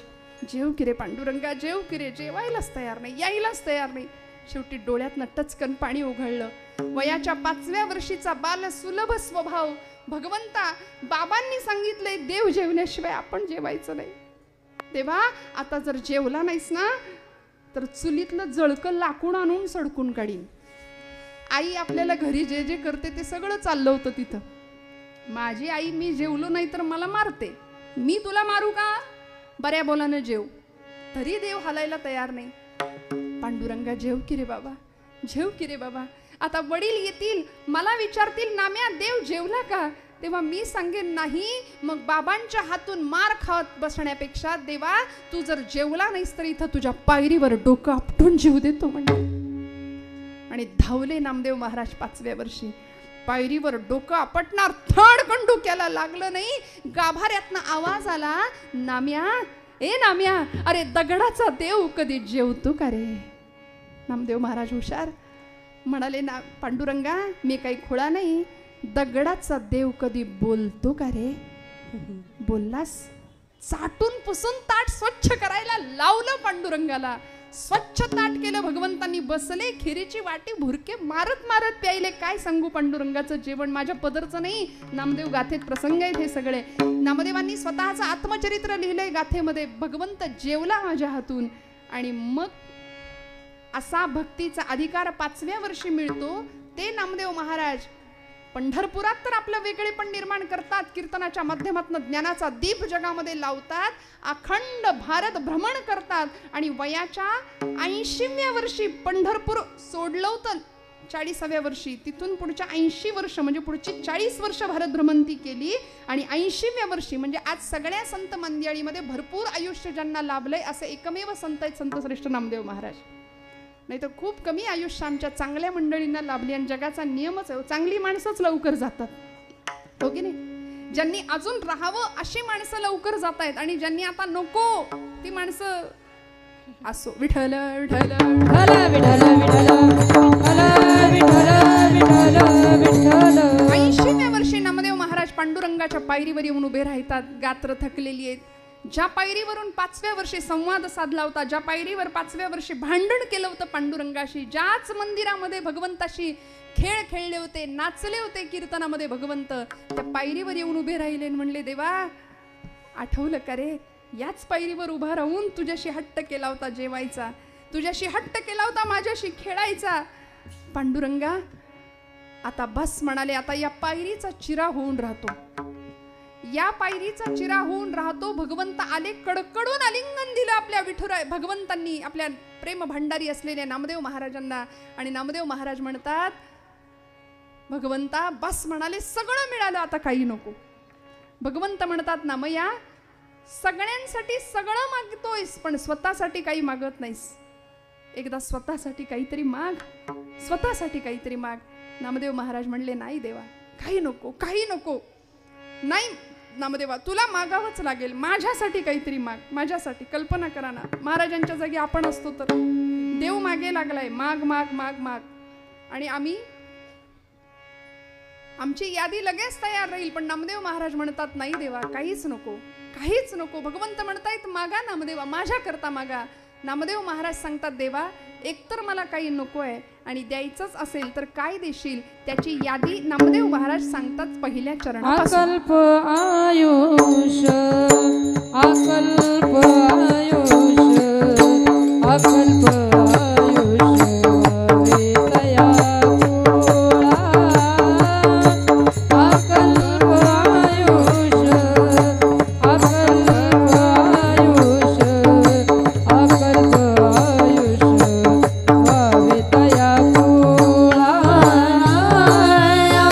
जेव की रे पांडुरंगा, जेव की रे. जेवायलाच तयार नाही, यायलाच तयार नाही. शेवटी डोळ्यातनं टचकन पाणी ओघळलं. वयाच्या 5व्या वर्षीचा बाल सुलभ स्वभाव. भगवंता बाबांनी सांगितलंय देव जेवण्याशिवाय आपण जेवायचं नाही. देवा आता जर जेवला नाहीस ना तर चुलीतलं जळकं लाकूड आणून सडकून काढीन. आई आपल्याला घरी जे जे करते ते सगळं चाललं होतं तिथं. माझी आई मी जेवलो नाही तर मला मारते. मी तुला मारू का? बऱ्या बोलानं जेव. तरी देव हलायला तयार नाही. पांडुरंगा जेव की रे बाबा, जेव की रे बाबा. आता वडील येतील, मला विचारतील नाम्या देव जेवला का? तेव्हा मी सांगेन नाही. मग बाबांच्या हातून मार खात बसण्यापेक्षा देवा तू जर जेवला नाहीस तर इथं तुझ्या पायरीवर डोकं आपटून जीव देतो म्हणजे. आणि धावले नामदेव महाराज 5व्या वर्षी. पायरीवर डोकं आपटणार, थडकन डोक्याला लागलं नाही. गाभाऱ्यातनं आवाज आला, नाम्या, ए नाम्या, अरे दगडाचा देव कधी जेवतो का रे? नामदेव महाराज हुशार म्हणाले, ना पांडुरंगा मी काही खोळा नाही. दगडाचा देव कधी बोलतो का रे? बोललास. चाटून पुसून ताट स्वच्छ करायला लावलं पांडुरंगाला. स्वच्छ ताट केलं. भगवंतांनी बसले, खिरीची वाटी भुरके मारत मारत प्यायले. काय सांगू पांडुरंगाचं जेवण माझ्या पदरचं नाही. नामदेव गाथेत प्रसंग आहेत हे सगळे. नामदेवांनी स्वतःचं आत्मचरित्र लिहिलंय गाथेमध्ये. भगवंत जेवला माझ्या हातून. आणि मग असा भक्तीचा अधिकार 5व्या वर्षी मिळतो. ते नामदेव महाराज पंढरपुरात तर आपलं वेगळेपण निर्माण करतात. कीर्तनाच्या माध्यमातून ज्ञानाचा दीप जगामध्ये लावतात. अखंड भारत भ्रमण करतात. आणि वयाच्या 80व्या वर्षी पंढरपूर सोडलं होतं. 40व्या वर्षी तिथून पुढच्या 80 वर्ष म्हणजे पुढची 40 वर्ष भारत भ्रमंती केली. आणि 80व्या वर्षी म्हणजे आज सगळ्या संत मंडळीमध्ये भरपूर आयुष्य ज्यांना लाभलंय असे एकमेव संत आहेत संत श्रेष्ठ नामदेव महाराज. नाही तर खूप कमी आयुष्य आमच्या चांगल्या मंडळींना लाभली. आणि जगाचा नियमच आहे, चांगली माणसंच लवकर जातात, हो की नाही? ज्यांनी अजून राहावं अशी माणसं लवकर जात आहेत. आणि ज्यांनी आता नको ती माणसं असो. विठ्ठल विठ्ठल विठ्ठल विठ्ठल विठ्ठल. 80व्या वर्षी नामदेव महाराज पांडुरंगाच्या पायरीवर येऊन उभे राहतात. गात्र थकलेली आहेत. ज्या पायरीवरून 5व्या वर्षी संवाद साधला होता, ज्या पायरीवर 5व्या वर्षी भांडण केलं होतं पांडुरंगाशी, ज्याच मंदिरामध्ये भगवंताशी खेळ खेळले होते, नाचले होते कीर्तनामध्ये भगवंत, त्या पायरीवर येऊन उभे राहिले. म्हणले देवा आठवलं का रे? याच पायरीवर उभा राहून तुझ्याशी हट्ट केला होता जेवायचा, तुझ्याशी हट्ट केला होता माझ्याशी खेळायचा. पांडुरंगा आता बस म्हणाले. आता या पायरीचा चिरा होऊन राहतो, या पायरीचा चिरा होऊन राहतो. भगवंत आले, कडकडून आलिंगन दिलं आपल्या विठुराय भगवंतांनी आपल्या प्रेम भांडारी असलेल्या नामदेव महाराजांना. आणि नामदेव महाराज म्हणतात भगवंता बस म्हणाले, सगळं मिळालं आता काही नको. भगवंत म्हणतात नामया सगळ्यांसाठी सगळं मागतोयस पण स्वतःसाठी काही मागत नाहीस. एकदा स्वतःसाठी काहीतरी माग, स्वतःसाठी काहीतरी माग. नामदेव महाराज म्हणले नाही देवा काही नको, काही नको. नाही नामदेवा तुला मागावंच लागेल, माझ्यासाठी काहीतरी माग, माझ्यासाठी. कल्पना करा ना महाराजांच्या जागी आपण असतो तर देव मागे लागलाय, माग माग माग माग. आणि आम्ही आमची यादी लगेच तयार राहील. पण नामदेव महाराज म्हणतात नाही देवा काहीच नको, काहीच नको. भगवंत म्हणतायत मागा नामदेवा, माझ्या करता मागा. नामदेव महाराज सांगतात देवा एकतर मला काही नको आहे आणि द्यायचंच असेल तर काय देशील, त्याची यादी नामदेव महाराज सांगतात पहिल्या चरणापासून. अकल्प आयुष, अकल्प आयुष अकल्प आयुष्य तया कुळा अकल्प आयुष्य अकल्प आयुष्य अकल्प आयुष्य व्हावे तया कुळा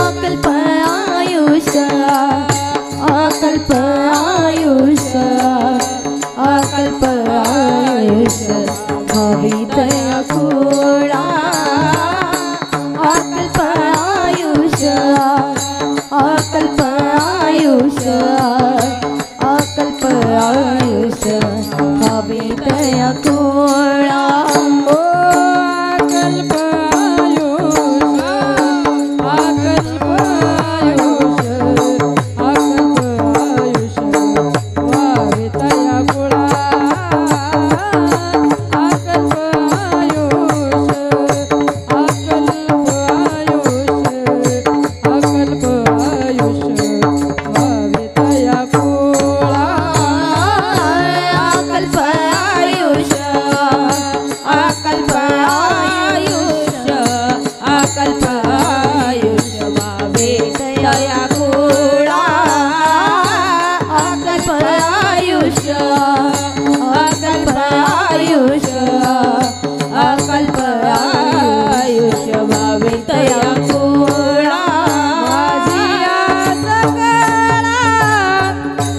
अकल्प आयुष्य अकल्प आयुष्य अकल्प आयुष्य व्हावे तया कुळा अकल्प आयुष्य अकल्प आयुष्य अकल्प आयुष्य व्हावे तया कुळा अकल्प आयुष्य अकल्प आयुष्य अकल्प आयुष्य व्हावे तया कुळा अकल्प आयुष्य अकल्प आयुष्य अकल्प आयुष्य व्हावे तया कुळा अकल्प आयुष्य अकल्प आयुष्य अकल्प आयुष्य व्हावे तया कुळा अकल्प आयुष्य अकल्प आयुष्य अकल्प आयुष्य व्हावे तया कुळा माझिया सकळा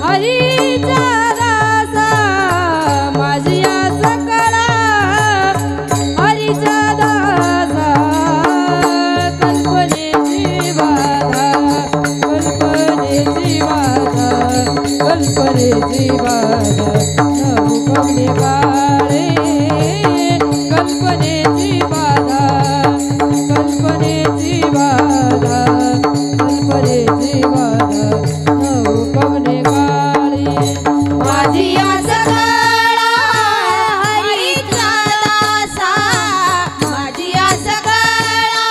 हरीचा दासा माझिया सकळा हरीचा दासा कल्पनेची बाधा कल्पनेची बाधा कल्पनेची बाधा नको कवणे काळे कल्पनेची बाधा कल्पनेची बाधा कल्पनेची बाधा नको कवणे काळे माझी सकळा हरीचा दासा माझी सकळा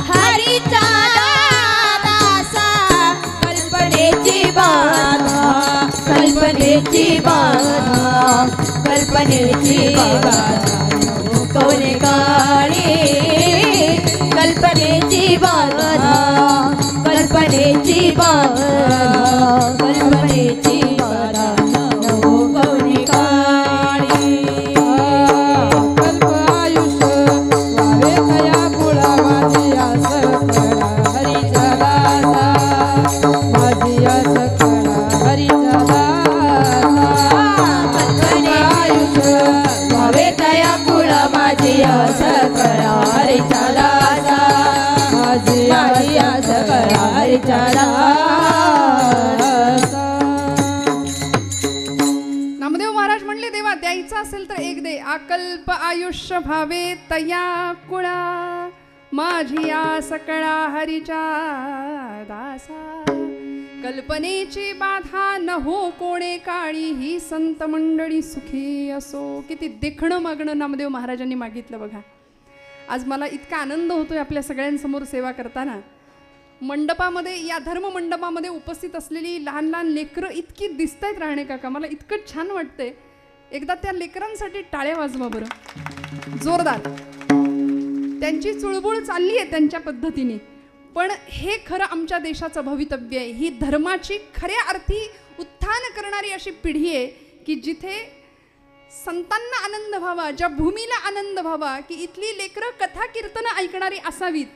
हरीचा दासा कल्पनेची बाधा कल्पनेची बाधा कल्पनेची बाधा कोणे काळे कल्पनेची बाधा कल्पनेची बाधा कल्पनेची बाधा नको कोणे काळे कल्प आयुष्य व्हावे तया कुळा माझिया सकळा हरीचा दासा माझिया सकळा हरीचा दासा कल्पने आयुष्य व्हावे तया कुळ माझी सकळा हरीचा दासा माझी सकळा हरीचा दासा नामदेव महाराज म्हणले देवा द्यायचं असेल तर एक दे अकल्प आयुष्य भावे तया कुळा माझी या सकळा हरीच्या दासा कल्पनेची बाधा न हो कोणे काळी ही संत मंडळी सुखी असो. किती देखणं मागणं नामदेव महाराजांनी मागितलं बघा. आज मला इतका आनंद होतोय आपल्या सगळ्यांसमोर सेवा करताना. मंडपामध्ये या धर्म मंडपामध्ये उपस्थित असलेली लहान लहान लेकरं इतकी दिसतायत राहणे काका. मला इतकं छान वाटतंय. एकदा त्या लेकरांसाठी टाळ्या वाजवा बरं जोरदार. त्यांची चुळबुळ चालली आहे त्यांच्या पद्धतीने, पण हे खरं आमच्या देशाचं भवितव्य आहे. ही धर्माची खऱ्या अर्थी उत्थान करणारी अशी पिढी आहे की जिथे संतांना आनंद व्हावा, ज्या भूमीला आनंद व्हावा, की इथली लेकरं कथा कीर्तनं ऐकणारी असावीत.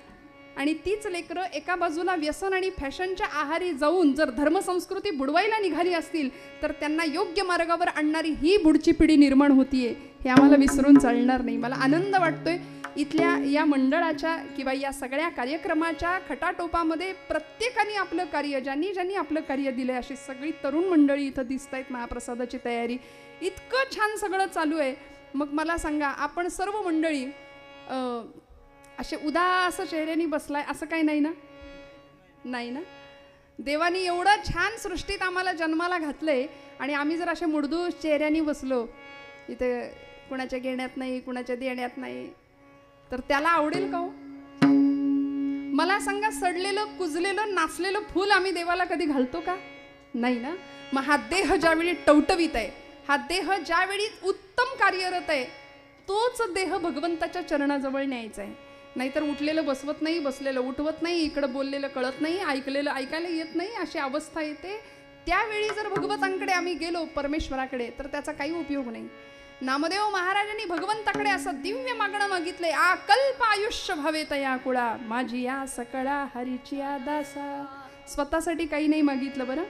आणि तीच लेकरं एका बाजूला व्यसन आणि फॅशनच्या आहारी जाऊन जर धर्मसंस्कृती बुडवायला निघाली असतील तर त्यांना योग्य मार्गावर आणणारी ही पुढची पिढी निर्माण होतीये हे आम्हाला विसरून चालणार नाही. मला आनंद वाटतोय इथल्या या मंडळाच्या किंवा या सगळ्या कार्यक्रमाच्या खटाटोपामध्ये प्रत्येकाने आपलं कार्य, ज्यांनी ज्यांनी आपलं कार्य दिलं आहे, अशी सगळी तरुण मंडळी इथं दिसत आहेत. महाप्रसादाची तयारी इतकं छान सगळं चालू आहे. मग मला सांगा, आपण सर्व मंडळी असे उदास चेहऱ्याने बसलाय असं काही नाही ना? नाही ना? देवानी एवढं छान सृष्टीत आम्हाला जन्माला घातलंय आणि आम्ही जर असे मुडदूस चेहऱ्याने बसलो, इथे कुणाच्या घेण्यात नाही, कुणाच्या देण्यात नाही, तर त्याला आवडेल का हो? मला सांगा, सडलेलं, कुजलेलं, नाचलेलं फूल आम्ही देवाला कधी घालतो का? नाही ना? मग हा देह ज्यावेळी टवटवीत आहे, हा देह ज्यावेळी उत्तम कार्यरत आहे, तोच देह भगवंताच्या चरणाजवळ न्यायचा आहे. नाहीतर उठलेलं बसवत नाही, बसलेलं उठवत नाही, इकडं बोललेलं कळत नाही, ऐकलेलं ऐकायला येत नाही, अशी अवस्था येते. त्यावेळी जर भगवंतांकडे आम्ही गेलो, परमेश्वराकडे, तर त्याचा काही उपयोग नाही. नामदेव महाराजांनी भगवंताकडे असं दिव्य मागणं मागितलंय, आकल्प आयुष्य भावे तया कुळा माझी या सकळा हरीची दासा. स्वतःसाठी काही नाही मागितलं बरं.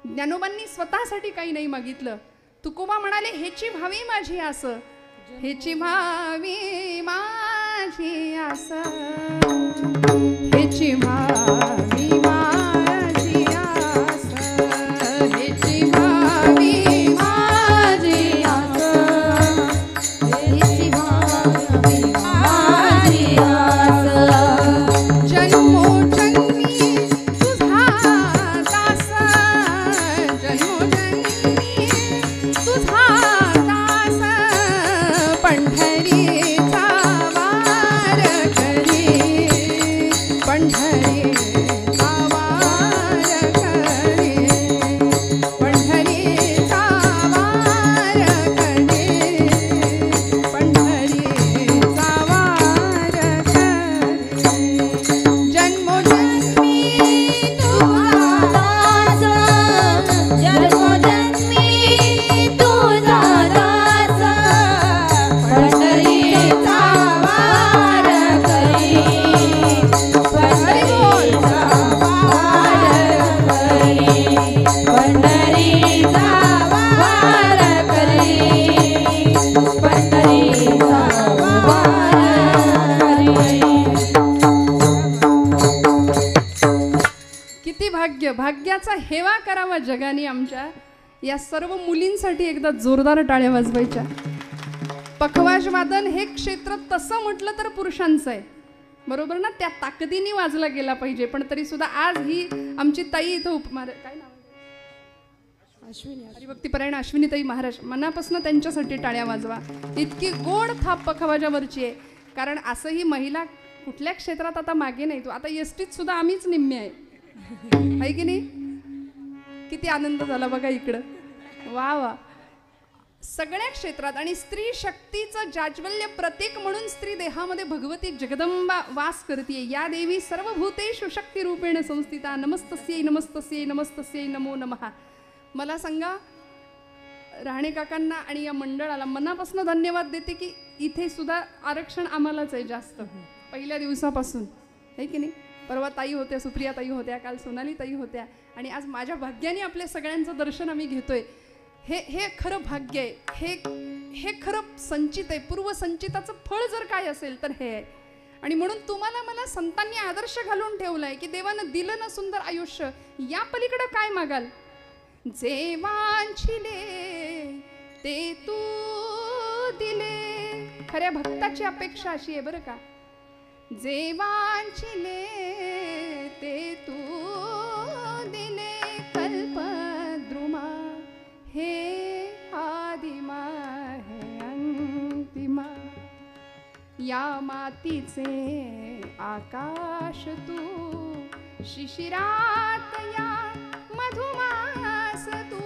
ज्ञानोबांनी स्वतःसाठी काही नाही मागितलं. तुकोबा म्हणाले, हेची भावी माझी आस, हेची भावी माझी आस, हेची भावी माझी आस, हेची भावी माझी आस, हेची भावी माझी आस. जन्मोजन्मी तुझा दास, जन्मोजन्मी तुझा दास, पंढरीचा वार करी, पंढरीचा वार करी, पंढरीचा वार करी, पंढरीचा वार करी. जन्मोजन्मी तुझा दास, जन्मोजन्मी तुझा दास, पंढरीचा वार करी, पंढरीचा वार करी, पंढरीचा वार करी, पंढरीचा वार करी. किती भाग्य, भाग्याचा हेवा करावा जगाने आमच्या. या सर्व मुलींसाठी एकदा जोरदार टाळ्या वाजवायच्या. पखवाज वादन हे क्षेत्र तसं म्हटलं तर पुरुषांचं आहे, बरोबर ना. त्या ताकदीने वाजला गेला पाहिजे. पण तरी सुद्धा आज ही आमची ताई इथं काय नाव अश्विनी हरिभक्तीपरायण अश्विनीताई महाराज, मनापासून त्यांच्यासाठी टाळ्या वाजवा. इतकी गोड थाप पखवाजावरची आहे. कारण असंही महिला कुठल्या क्षेत्रात आता मागे नाही. तो आता एसटीत सुद्धा आम्हीच निम्मे आहे की नाही. किती आनंद झाला बघा इकडं. वा वा. सगळ्या क्षेत्रात आणि स्त्री शक्तीचं जाज्वल्य प्रतीक म्हणून स्त्री देहामध्ये भगवती जगदंबा वास करते. या देवी सर्व भूतेषु शक्ती रूपेण संस्थिता, नमस्तस्यै नमस्तस्यै नमस्तस्यै नमो नमः. मला सांगा, राहणे काकांना आणि या मंडळाला मनापासून धन्यवाद देते की इथे सुद्धा आरक्षण आम्हालाच आहे जास्त, पहिल्या दिवसापासून आहे की नाही. परवा ताई होत्या, सुप्रिया ताई होत्या, काल सोनाली ताई होत्या, आणि आज माझ्या भाग्याने आपल्या सगळ्यांचं दर्शन आम्ही घेतोय. हे खरं भाग्य आहे. हे खरं संचित आहे. पूर्वसंचिताचं फळ जर काय असेल तर हे आहे. आणि म्हणून तुम्हाला मला संतांनी आदर्श घालून ठेवलाय की देवानं दिलं ना सुंदर आयुष्य, या पलीकडे काय मागाल. जे वांछिले ते तू दिले. खऱ्या भक्ताची अपेक्षा अशी आहे बरं का. जे वांछिले ते तू दिले, कल्पद्रुमा हे आदिमा हे अंतिमा. या मातीचे आकाश तू, शिशिरात या मधुमास तू,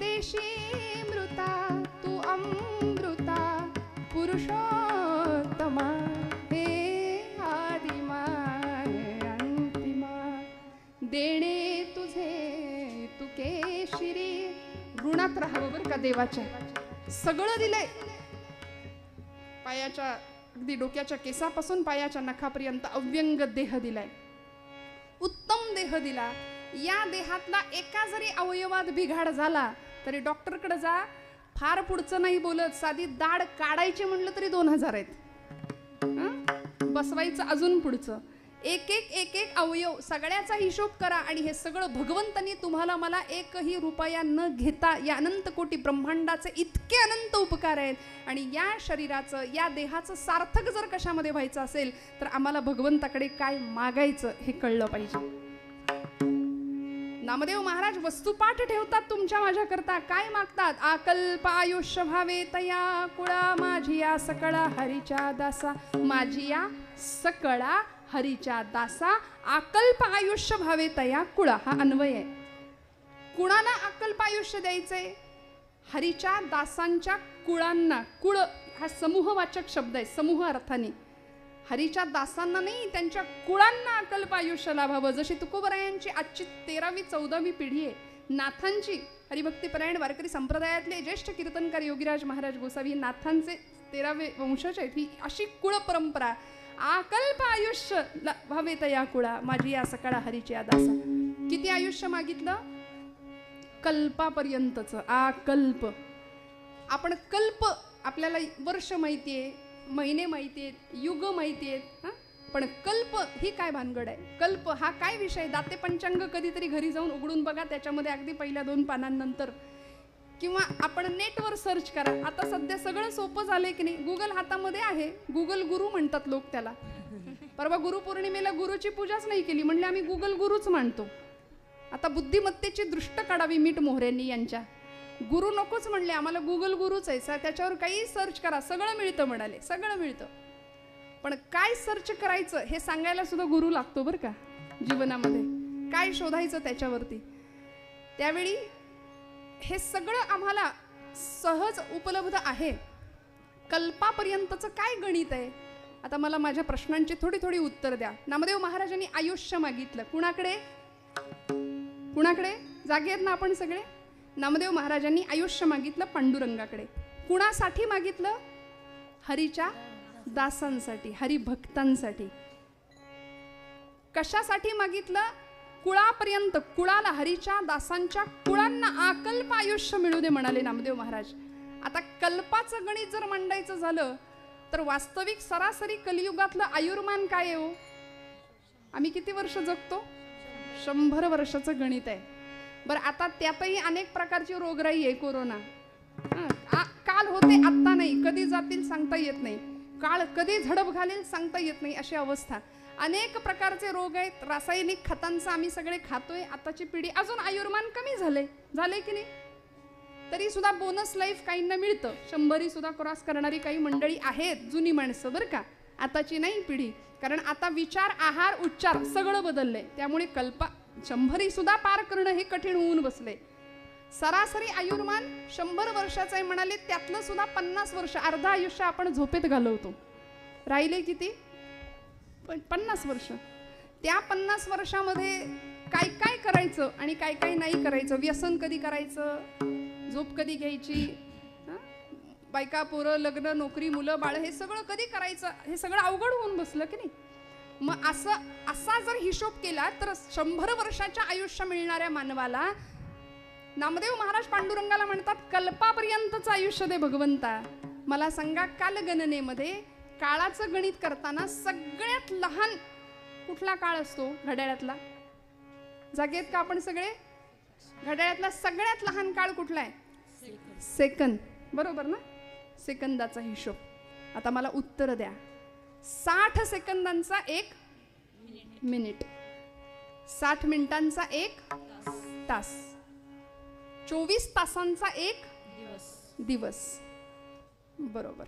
देशी मृता तू अमृता, पुरुषोत्तमा हे आदिमा हे अंतिमा. देणे तुझे तू केशरी, ऋणात राहावं बरं का देवाच्या. सगळं दिलंय, पायाच्या अगदी डोक्याच्या केसापासून पायाच्या नखापर्यंत अव्यंग देह दिलाय, उत्तम देह दिला. या देहातला एका जरी अवयवात बिघाड झाला तरी डॉक्टरकडे जा. फार पुढचं नाही बोलत, साधी दाढ काढायची म्हणलं तरी 2000 आहेत. बसवायचं अजून पुढचं. एक एक अवयव सगळ्याचा हिशोब करा. आणि हे सगळं भगवंतांनी तुम्हाला मला एकही रुपया न घेता या अनंत कोटी ब्रह्मांडाचे इतके अनंत उपकार आहेत. आणि या शरीराचं, या देहाचं सार्थक जर कशामध्ये व्हायचं असेल तर आम्हाला भगवंताकडे काय मागायचं हे कळलं पाहिजे. नामदेव महाराज वस्तुपाठ ठेवतात तुमच्या माझ्या करता. काय मागतात. आकल्प आयुष्य भावे तया कुळा, माझी या सकळा हरीच्या दासा. माझी या सकळा हरीच्या दासा, आकल्प आयुष्य भावे तया कुळा. हा अन्वय आहे. कुणाला आकल्प आयुष्य द्यायचंय. हरीच्या दासांच्या कुळांना. कुळ हा समूहवाचक शब्द आहे, समूह अर्थाने. हरीच्या दासांना नाही, त्यांच्या कुळांना अकल्प आयुष्य लाभावं. जशी तुकोबरायांची आजची 13वी 14वी पिढी आहे. नाथांची हरिभक्तीपरायण वारकरी संप्रदायातले ज्येष्ठ कीर्तनकार योगीराज महाराज गोसावी नाथांचे 13वे वंशज आहेत. ही अशी कुळ परंपरा. अकल्प आयुष्य लाभावेत या कुळा, माझी या सकाळ हरीची या दासा. किती आयुष्य मागितलं? कल्पापर्यंतच. अकल्प. आपण कल्प, आपल्याला वर्ष माहिती आहे, महिने माहिती आहेत, युग माहिती आहेत, पण कल्प ही काय भानगड आहे? कल्प हा काय विषय? दाते पंचांग कधीतरी घरी जाऊन उघडून बघा, त्याच्यामध्ये अगदी पहिल्या 2 पानांनंतर, किंवा आपण नेटवर सर्च करा. आता सध्या सगळं सोपं झालंय की नाही? गुगल हातामध्ये आहे. गुगल गुरु म्हणतात लोक त्याला. परवा गुरुपौर्णिमेला गुरुची पूजाच नाही केली, म्हणले आम्ही गुगल गुरुच मानतो. आता बुद्धिमत्तेची दृष्ट काढावी मीठ मोहरेंनी यांच्या. गुरु नकोच म्हणले, आम्हाला गुगल गुरुच आहे. त्याच्यावर काही सर्च करा, सगळं मिळतं म्हणाले, सगळं मिळतं. पण काय सर्च करायचं हे सांगायला सुद्धा गुरु लागतो बरं का जीवनामध्ये. काय शोधायचं त्याच्यावरती. त्यावेळी हे सगळं आम्हाला सहज उपलब्ध आहे. कल्पापर्यंतचं काय गणित आहे? आता मला माझ्या प्रश्नांची थोडी थोडी उत्तर द्या. नामदेव महाराजांनी आयुष्य मागितलं कुणाकडे? कुणाकडे? जागे आहेत ना आपण सगळे? नामदेव महाराजांनी आयुष्य मागितलं पांडुरंगाकडे. कुणासाठी मागितलं? हरीच्या दासांसाठी, हरिभक्तांसाठी. कशासाठी मागितलं? कुळापर्यंत, कुळाला, हरीच्या दासांच्या कुळांना अकल्प आयुष्य मिळू दे म्हणाले नामदेव महाराज. आता कल्पाचं गणित जर मांडायचं झालं तर वास्तविक सरासरी कलियुगातलं आयुर्मान काय आहे हो? आम्ही किती वर्ष जगतो? 100 वर्षाचं गणित आहे. बरं, आता त्यातही अनेक प्रकारची रोगराई आहे. कोरोना काल होते, आत्ता नाही. कधी जातील सांगता येत नाही. काळ कधी झडप घालेल सांगता येत नाही, अशी अवस्था. अनेक प्रकारचे रोग आहेत. रासायनिक खतांचं आम्ही सगळे खातोय. आताची पिढी अजून आयुर्मान कमी झालंय की नाही? तरी सुद्धा बोनस लाईफ काहींना मिळतं. 100 सुद्धा क्रॉस करणारी काही मंडळी आहेत, जुनी माणसं बरं का, आताची नाही पिढी. कारण आता विचार, आहार, उच्चार सगळं बदललंय. त्यामुळे 100 सुद्धा पार करणं हे कठीण होऊन बसलंय. सरासरी आयुर्मान 100 वर्षाचं आहे म्हणाले, त्यातलं सुद्धा 50 वर्ष, अर्ध आयुष्य आपण झोपेत घालवतो. राहिले किती? 50 वर्ष. त्या 50 वर्षामध्ये काय काय करायचं आणि काय काय नाही करायचं? व्यसन कधी करायचं? झोप कधी घ्यायची? बायका, पोरं, लग्न, नोकरी, मुलं, बाळ, हे सगळं कधी करायचं? हे सगळं अवघड होऊन बसलं की नाही? मग असा जर हिशोब केला तर 100 वर्षाच्या आयुष्य मिळणाऱ्या मानवाला नामदेव महाराज पांडुरंगाला म्हणतात, कल्पापर्यंतचं आयुष्य दे भगवंता. मला सांगा, कालगणनेमध्ये काळाचं गणित करताना सगळ्यात लहान कुठला काळ असतो? घड्याळातला. जागेत का आपण सगळे? घड्याळातला सगळ्यात लहान काळ कुठला आहे? सेकंद. बरोबर ना? सेकंदाचा हिशोब. आता मला उत्तर द्या. 60 सेकंदांचा 1 मिनिट, 60 मिनिटांचा 1 तास, 24 तासांचा 1 दिवस. बरोबर.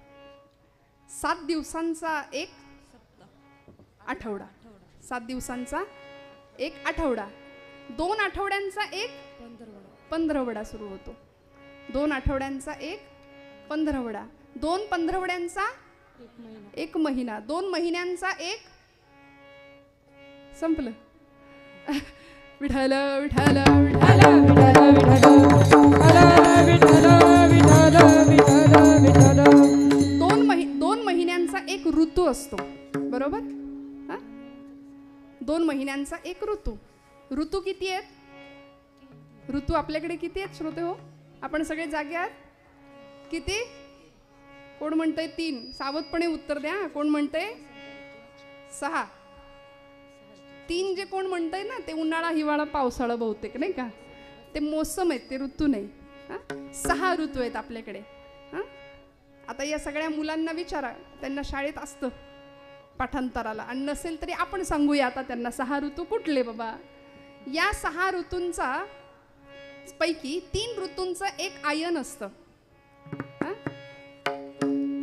7 दिवसांचा 1 आठवडा, 7 दिवसांचा 1 आठवडा, 2 आठवड्यांचा 1 पंधरवडा सुरू होतो. 2 आठवड्यांचा 1 पंधरवडा, 2 पंधरवड्यांचा 1 महिना, 2 महिन्यांचा 1 संपलं. विठ्ठल विठ्ठल विठ्ठल विठ्ठल. 2 महिन्यांचा 1 ऋतू असतो. बरोबर? 2 महिन्यांचा 1 ऋतू. ऋतू किती आहेत? ऋतू आपल्याकडे किती आहेत श्रोते हो? आपण सगळे जागे आहात? किती? कोण म्हणतंय 3? सावधपणे उत्तर द्या. कोण म्हणतंय 6? 3 जे कोण म्हणतंय ना, ते उन्हाळा, हिवाळा, पावसाळा बहुतेक, नाही का? ते मोसम आहेत, ते ऋतू नाही. 6 ऋतू आहेत आपल्याकडे. आता या सगळ्या मुलांना विचारा, त्यांना शाळेत असतं पाठांतराला, आणि नसेल तरी आपण सांगूया आता त्यांना 6 ऋतू कुठले बाबा. या 6 ऋतूंचा पैकी 3 ऋतूंचं 1 आयन असतं.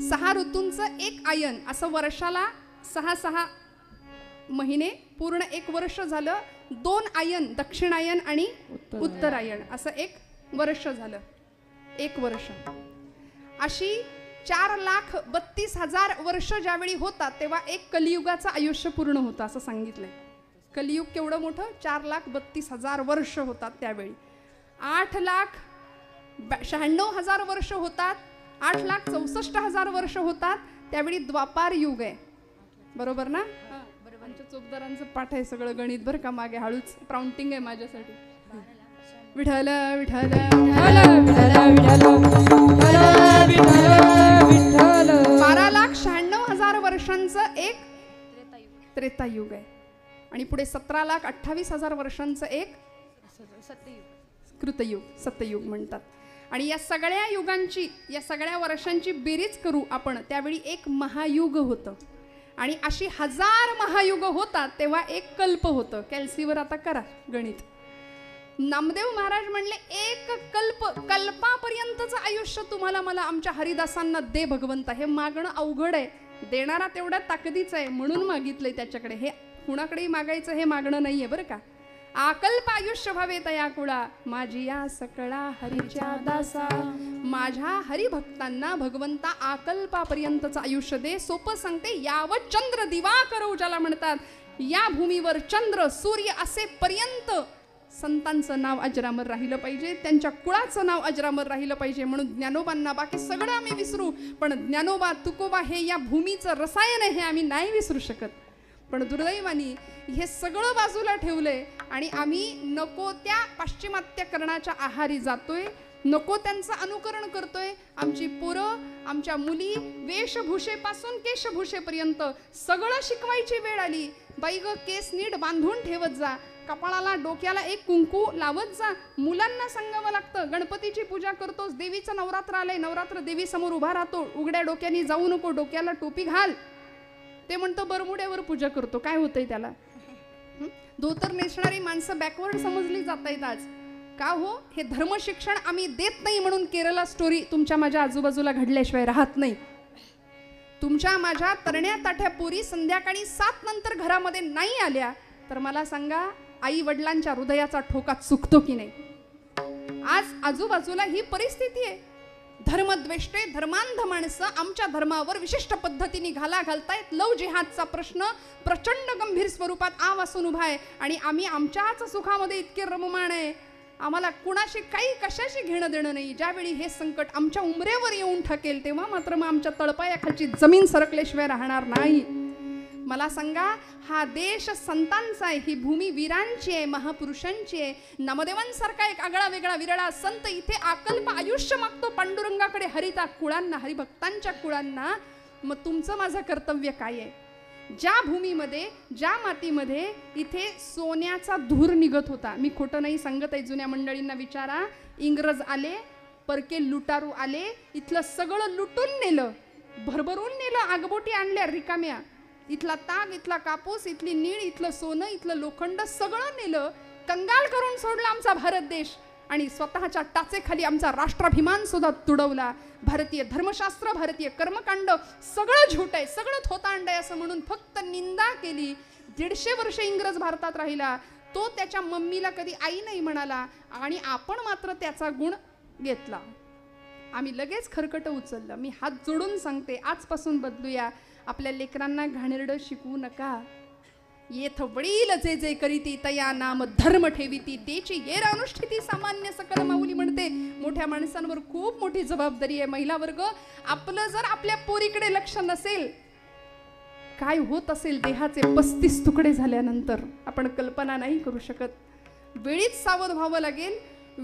6 ऋतूंचं 1 आयन, असं वर्षाला 6 महिने, पूर्ण 1 वर्ष झालं. 2 आयन, दक्षिणायन आणि उत्तरायण, असं 1 वर्ष झालं. 1 वर्ष. अशी 4,32,000 वर्ष ज्यावेळी होतात तेव्हा एक कलियुगाचं आयुष्य पूर्ण होतं असं सांगितलंय. कलियुग केवढं मोठं? 4,32,000 वर्ष होतात त्यावेळी. 8,96,000 वर्ष होतात, 8,64,000 वर्ष होतात त्यावेळी द्वापार युग आहे. बरोबर ना? आमच्या चोपदारांचं पाठ आहे सगळं गणित बरं का, मागे हळूच प्राउंटिंग आहे माझ्यासाठी. विठ्ठल विठ्ठल विठ्ठल 12,96,000 वर्षांचं एक त्रेतायुग आहे आणि पुढे 17,28,000 वर्षांचं एक कृतयुग, सत्ययुग म्हणतात. आणि या सगळ्या युगांची, या सगळ्या वर्षांची बेरीज करू आपण, त्यावेळी एक महायुग होतं. आणि अशी 1000 महायुग होतात तेव्हा एक कल्प होतं. कॅल्सीवर आता करा गणित. नामदेव महाराज म्हणले एक कल्प, कल्पापर्यंतचं आयुष्य तुम्हाला मला आमच्या हरिदासांना दे भगवंता. हे मागणं अवघड आहे, देणारा तेवढ्या ताकदीचा आहे म्हणून मागितलंय त्याच्याकडे. हे कुणाकडेही मागायचं हे मागणं नाहीये बरं का. आकल्प आयुष्य व्हावे तया कुळा, माझी या सकळा हरीच्या दासा. माझ्या हरिभक्तांना भगवंता आकल्पापर्यंतचं आयुष्य दे. सोपं सांगते, यावं चंद्र दिवाकर उजाला म्हणतात. या भूमीवर चंद्र सूर्य असेपर्यंत संतांचं नाव अजरामर राहिलं पाहिजे, त्यांच्या कुळाचं नाव अजरामर राहिलं पाहिजे. म्हणून ज्ञानोबांना, बाकी सगळं आम्ही विसरू पण ज्ञानोबा तुकोबा हे या भूमीचं रसायन आहे, हे आम्ही नाही विसरू शकत. पण दुर्दैवानी हे सगळं बाजूला ठेवलंय आणि आम्ही नको त्या पाश्चिमात्यकरणाच्या आहारी जातोय, नको त्यांचं अनुकरण करतोय. आमची पोरं, आमच्या मुली वेशभूषेपासून केशभूषेपर्यंत सगळं शिकवायची वेळ आली. बाई ग, केस नीट बांधून ठेवत जा, कपाळाला डोक्याला एक कुंकू लावत जा. मुलांना सांगावं लागतं, गणपतीची पूजा करतोस, देवीचं नवरात्र आलंय, नवरात्र देवी समोर उभा राहतो, उघड्या डोक्याने जाऊ नको, डोक्याला टोपी घाल. ते म्हणतो बरमुड्यावर पूजा करतो, काय होतंय त्याला? धोतर नेसणारी माणसं बॅकवर्ड समजली जात आहेत आज. का हो? हे धर्म शिक्षण आम्ही देत नाही म्हणून केरला स्टोरी तुमच्या माझ्या आजूबाजूला घडल्याशिवाय राहत नाही. तुमच्या माझ्या तरण्या ताठ्या पोरी संध्याकाळी 7 नंतर घरामध्ये नाही आल्या तर मला सांगा, आई वडिलांच्या हृदयाचा ठोका चुकतो की नाही? आज आजूबाजूला ही परिस्थिती आहे. धर्मद्वेष्टे धर्मांध माणसं आमच्या धर्मावर विशिष्ट पद्धतीने घाला घालतायत. लव जिहादचा प्रश्न प्रचंड गंभीर स्वरूपात आव असून उभा आहे आणि आम्ही आमच्याच सुखामध्ये इतके रममाण आहे, आम्हाला कुणाशी काही कशाशी घेणं देणं नाही. ज्यावेळी हे संकट आमच्या उंबरेवर येऊन ठकेल तेव्हा मात्र मग आमच्या तळपायाखालची जमीन सरकल्याशिवाय राहणार नाही. मला सांगा, हा देश संतांचा आहे, ही भूमी वीरांची आहे, महापुरुषांची आहे. नामदेवांसारखा एक आगळा वेगळा विरळा संत इथे आकल्प आयुष्य मागतो पांडुरंगाकडे, हरिता कुळांना, हरिभक्तांच्या कुळांना. मग तुमचं माझं कर्तव्य काय आहे? ज्या भूमीमध्ये, ज्या मातीमध्ये इथे सोन्याचा धूर निघत होता, मी खोटं नाही सांगत आहे, जुन्या मंडळींना विचारा, इंग्रज आले, परके लुटारू आले, इथलं सगळं लुटून नेलं, भरभरून नेलं, आगबोटी आणल्या रिकाम्या, इथला ताग, इथला कापूस, इथली नीळ, इथलं सोनं, इथलं लोखंड सगळं नेलं, कंगाल करून सोडला आमचा भारत देश आणि स्वतःच्या टाचेखाली आमचा राष्ट्राभिमान सुद्धा तुडवला. भारतीय धर्मशास्त्र, भारतीय कर्मकांड सगळं झूट आहे, सगळं थोतांड आहे असं म्हणून फक्त निंदा केली. 150 वर्ष इंग्रज भारतात राहिला, तो त्याच्या मम्मीला कधी आई नाही म्हणाला आणि आपण मात्र त्याचा गुण घेतला. आम्ही लगेच खरकट उचललं. मी हात जोडून सांगते, आजपासून बदलूया. आपल्या लेकरांना घाणेरडं शिकवू नका. येथ वडील जे जे करीती तया नाम धर्म ठेवीती, तेची येर अनुष्ठिती सामान्य सकल माऊली म्हणते. मोठ्या माणसांवर खूप मोठी जबाबदारी आहे. महिला वर्ग, आपलं जर आपल्या पोरीकडे लक्ष नसेल, काय होत असेल देहाचे 35 तुकडे झाल्यानंतर आपण कल्पना नाही करू शकत. वेळीच सावध व्हावं लागेल,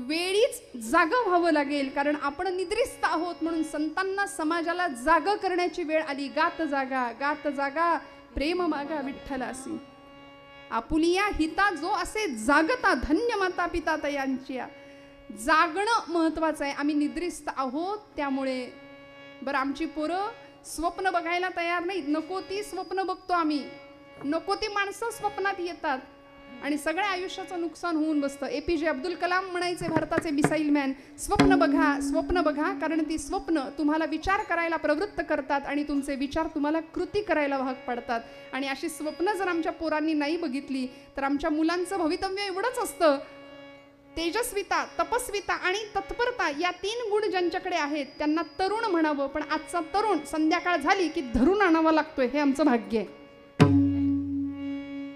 वेळीच जागं व्हावं लागेल, कारण आपण निद्रिस्त आहोत. म्हणून संतांना, समाजाला जाग करण्याची वेळ आली. गात जागा, गात जागा, प्रेम मागा विठ्ठलासी. आपुलिया हिता जो असे जागता, धन्य माता पिता तयांची. जागणं महत्वाचं आहे. आम्ही निद्रिस्त आहोत त्यामुळे. बरं, आमची पोरं स्वप्न बघायला तयार नाहीत, नको ती स्वप्न बघतो आम्ही, नको ती माणसं स्वप्नात येतात आणि सगळ्या आयुष्याचं नुकसान होऊन बसतं. APJ अब्दुल कलाम म्हणायचे, भारताचे मिसाईल मॅन, स्वप्न बघा, स्वप्न बघा, कारण ती स्वप्न तुम्हाला विचार करायला प्रवृत्त करतात आणि तुमचे विचार तुम्हाला कृती करायला भाग पडतात. आणि अशी स्वप्न जर आमच्या पोरांनी नाही बघितली तर आमच्या मुलांचं भवितव्य एवढंच असतं, तेजस्विता, तपस्विता आणि तत्परता या 3 गुण ज्यांच्याकडे आहेत त्यांना तरुण म्हणावं. पण आजचा तरुण संध्याकाळ झाली की धरून आणावा लागतोय, हे आमचं भाग्य आहे.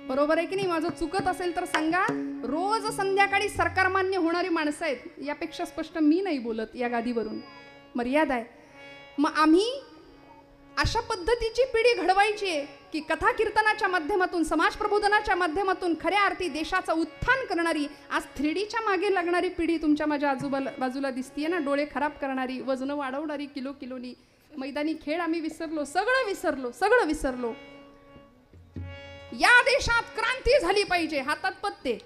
बरोबर आहे की नाही? माझं चुकत असेल तर सांगा. रोज संध्याकाळी सरकार मान्य होणारी माणसं आहेत, यापेक्षा स्पष्ट मी नाही बोलत या गादीवरून. मर्यादा आहे. मग आम्ही अशा पद्धतीची पिढी घडवायची आहे की कथा कीर्तनाच्या माध्यमातून, समाज प्रबोधनाच्या माध्यमातून खऱ्या अर्थी देशाचं उत्थान करणारी, आज 3Dच्या मागे लागणारी पिढी तुमच्या माझ्या बाजूला दिसतीये ना. डोळे खराब करणारी, वजन वाढवणारी, किलोनी. मैदानी खेळ आम्ही विसरलो, सगळं विसरलो. या देशात क्रांती झाली पाहिजे. हातात पत्ते,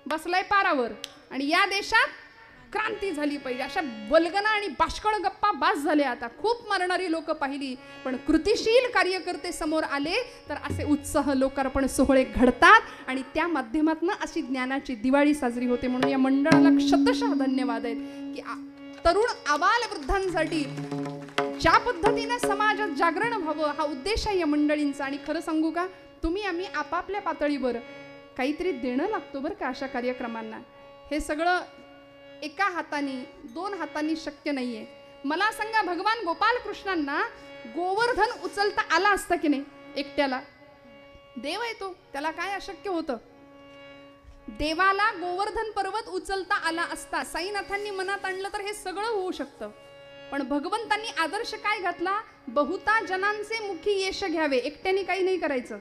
बसलाय पारावर. आणि या देशात क्रांती झाली पाहिजे. अशा वल्गना आणि बाष्कळ गप्पा बास झाल्या. आता खूप मारणारी लोक पाहिली, पण कृतिशील कार्यकर्ते समोर आले तर असे उत्साह लोकार्पण सोहळे घडतात आणि त्या माध्यमातून अशी ज्ञानाची दिवाळी साजरी होते. म्हणून या मंडळाला क्षतशः धन्यवाद आहेत की तरुण आबाल वृद्धांसाठी ज्या पद्धतीने समाजात जागरण व्हावं हा उद्देश आहे या मंडळींचा. आणि खरं सांगू का, तुम्ही आम्ही आपापल्या पातळीवर काहीतरी देणं लागतो बरं का अशा कार्यक्रमांना. हे सगळं एका हाताने 2 हातांनी शक्य नाहीये. मला सांगा, भगवान गोपाल कृष्णांना गोवर्धन उचलता आला असता की नाही एकट्याला? देव आहे तो, त्याला काय अशक्य होतं? देवाला गोवर्धन पर्वत उचलता आला असता, साईनाथांनी मनात आणलं तर हे सगळं होऊ शकतं. पण भगवंतांनी आदर्श काय घातला? बहुता जनांचे मुखी यश घ्यावे, एकट्याने काही नाही करायचं.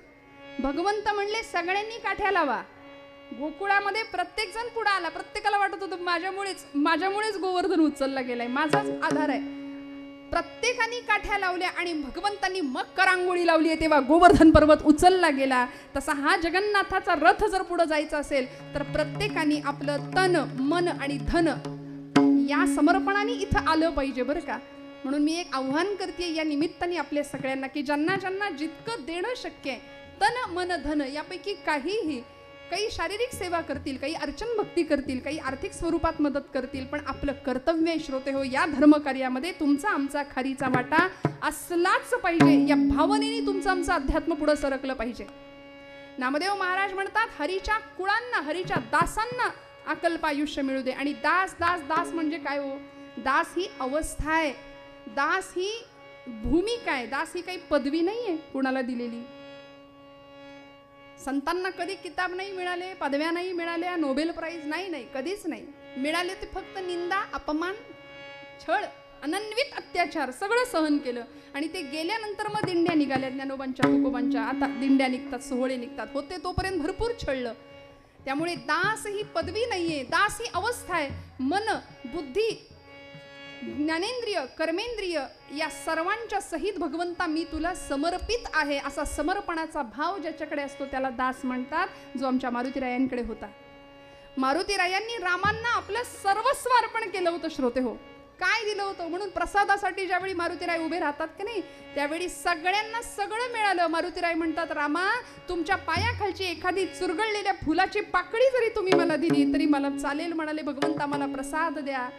भगवंत म्हणले सगळ्यांनी काठ्या लावा. गोकुळामध्ये प्रत्येक जण पुढे आला. प्रत्येकाला वाटत होतं माझ्यामुळेच गोवर्धन उचलला गेलाय, माझाच आधार आहे. प्रत्येकाने काठ्या लावल्या आणि भगवंतांनी मग करांगोळी लावली, तेव्हा गोवर्धन पर्वत उचलला गेला. तसा हा जगन्नाथाचा रथ जर पुढे जायचा असेल तर प्रत्येकाने आपलं तन, मन आणि धन या समर्पणाने इथं आलं पाहिजे बरं का. म्हणून मी एक आव्हान करते या निमित्ताने आपल्या सगळ्यांना की ज्यांना ज्यांना जितकं देणं शक्य आहे, तन मन धन यापैकी काही शारीरिक सेवा करतील, काही अर्चन भक्ती करतील, काही आर्थिक स्वरूपात मदत करतील, पण आपलं कर्तव्य श्रोते हो या धर्मकार्यामध्ये तुमचा आमचा खारीचा वाटा असलाच पाहिजे. या भावनेने तुमचं आमचं अध्यात्म पुढे सरकलं पाहिजे. नामदेव महाराज म्हणतात, हरीच्या कुळांना, हरीच्या दासांना अकल्प आयुष्य मिळू दे. आणि दास दास दास म्हणजे काय हो? दास ही अवस्था आहे, दास ही भूमिका आहे, दास ही काही पदवी नाही आहे कुणाला दिलेली. संतांना कधी किताब नाही मिळाले, पदव्या नाही मिळाल्या, नोबेल प्राइज नाही, कधीच नाही मिळाले. ते फक्त निंदा, अपमान, छळ, अनन्वित अत्याचार सगळं सहन केलं. आणि ते गेल्यानंतर मग दिंड्या निघाल्या, ज्ञानोबांच्या, तुकोबांच्या. आता दिंड्या निघतात, सोहळे निघतात. होते तोपर्यंत भरपूर छळलं. त्यामुळे दास ही पदवी नाहीये, दास ही अवस्था आहे. मन, बुद्धी, ज्ञानेंद्रिय, कर्मेंद्रिय या सर्वांच्या सहित भगवंता मी तुला समर्पित आहे असा समर्पणाचा भाव ज्याच्याकडे असतो त्याला दास म्हणतात, जो आमच्या मारुतीरायांकडे होता. मारुतीरायांनी रामांना आपलं सर्वस्व अर्पण केलं होतं श्रोते हो. काय दिलं होतं? म्हणून प्रसादासाठी ज्यावेळी मारुतीराय उभे राहतात की नाही त्यावेळी सगळ्यांना सगळं मिळालं. मारुतीराय म्हणतात, रामा तुमच्या पायाखालची एखादी चुरगळलेल्या फुलाची पाकळी जरी तुम्ही मला दिली तरी मला चालेल. म्हणाले भगवंता मला प्रसाद द्या.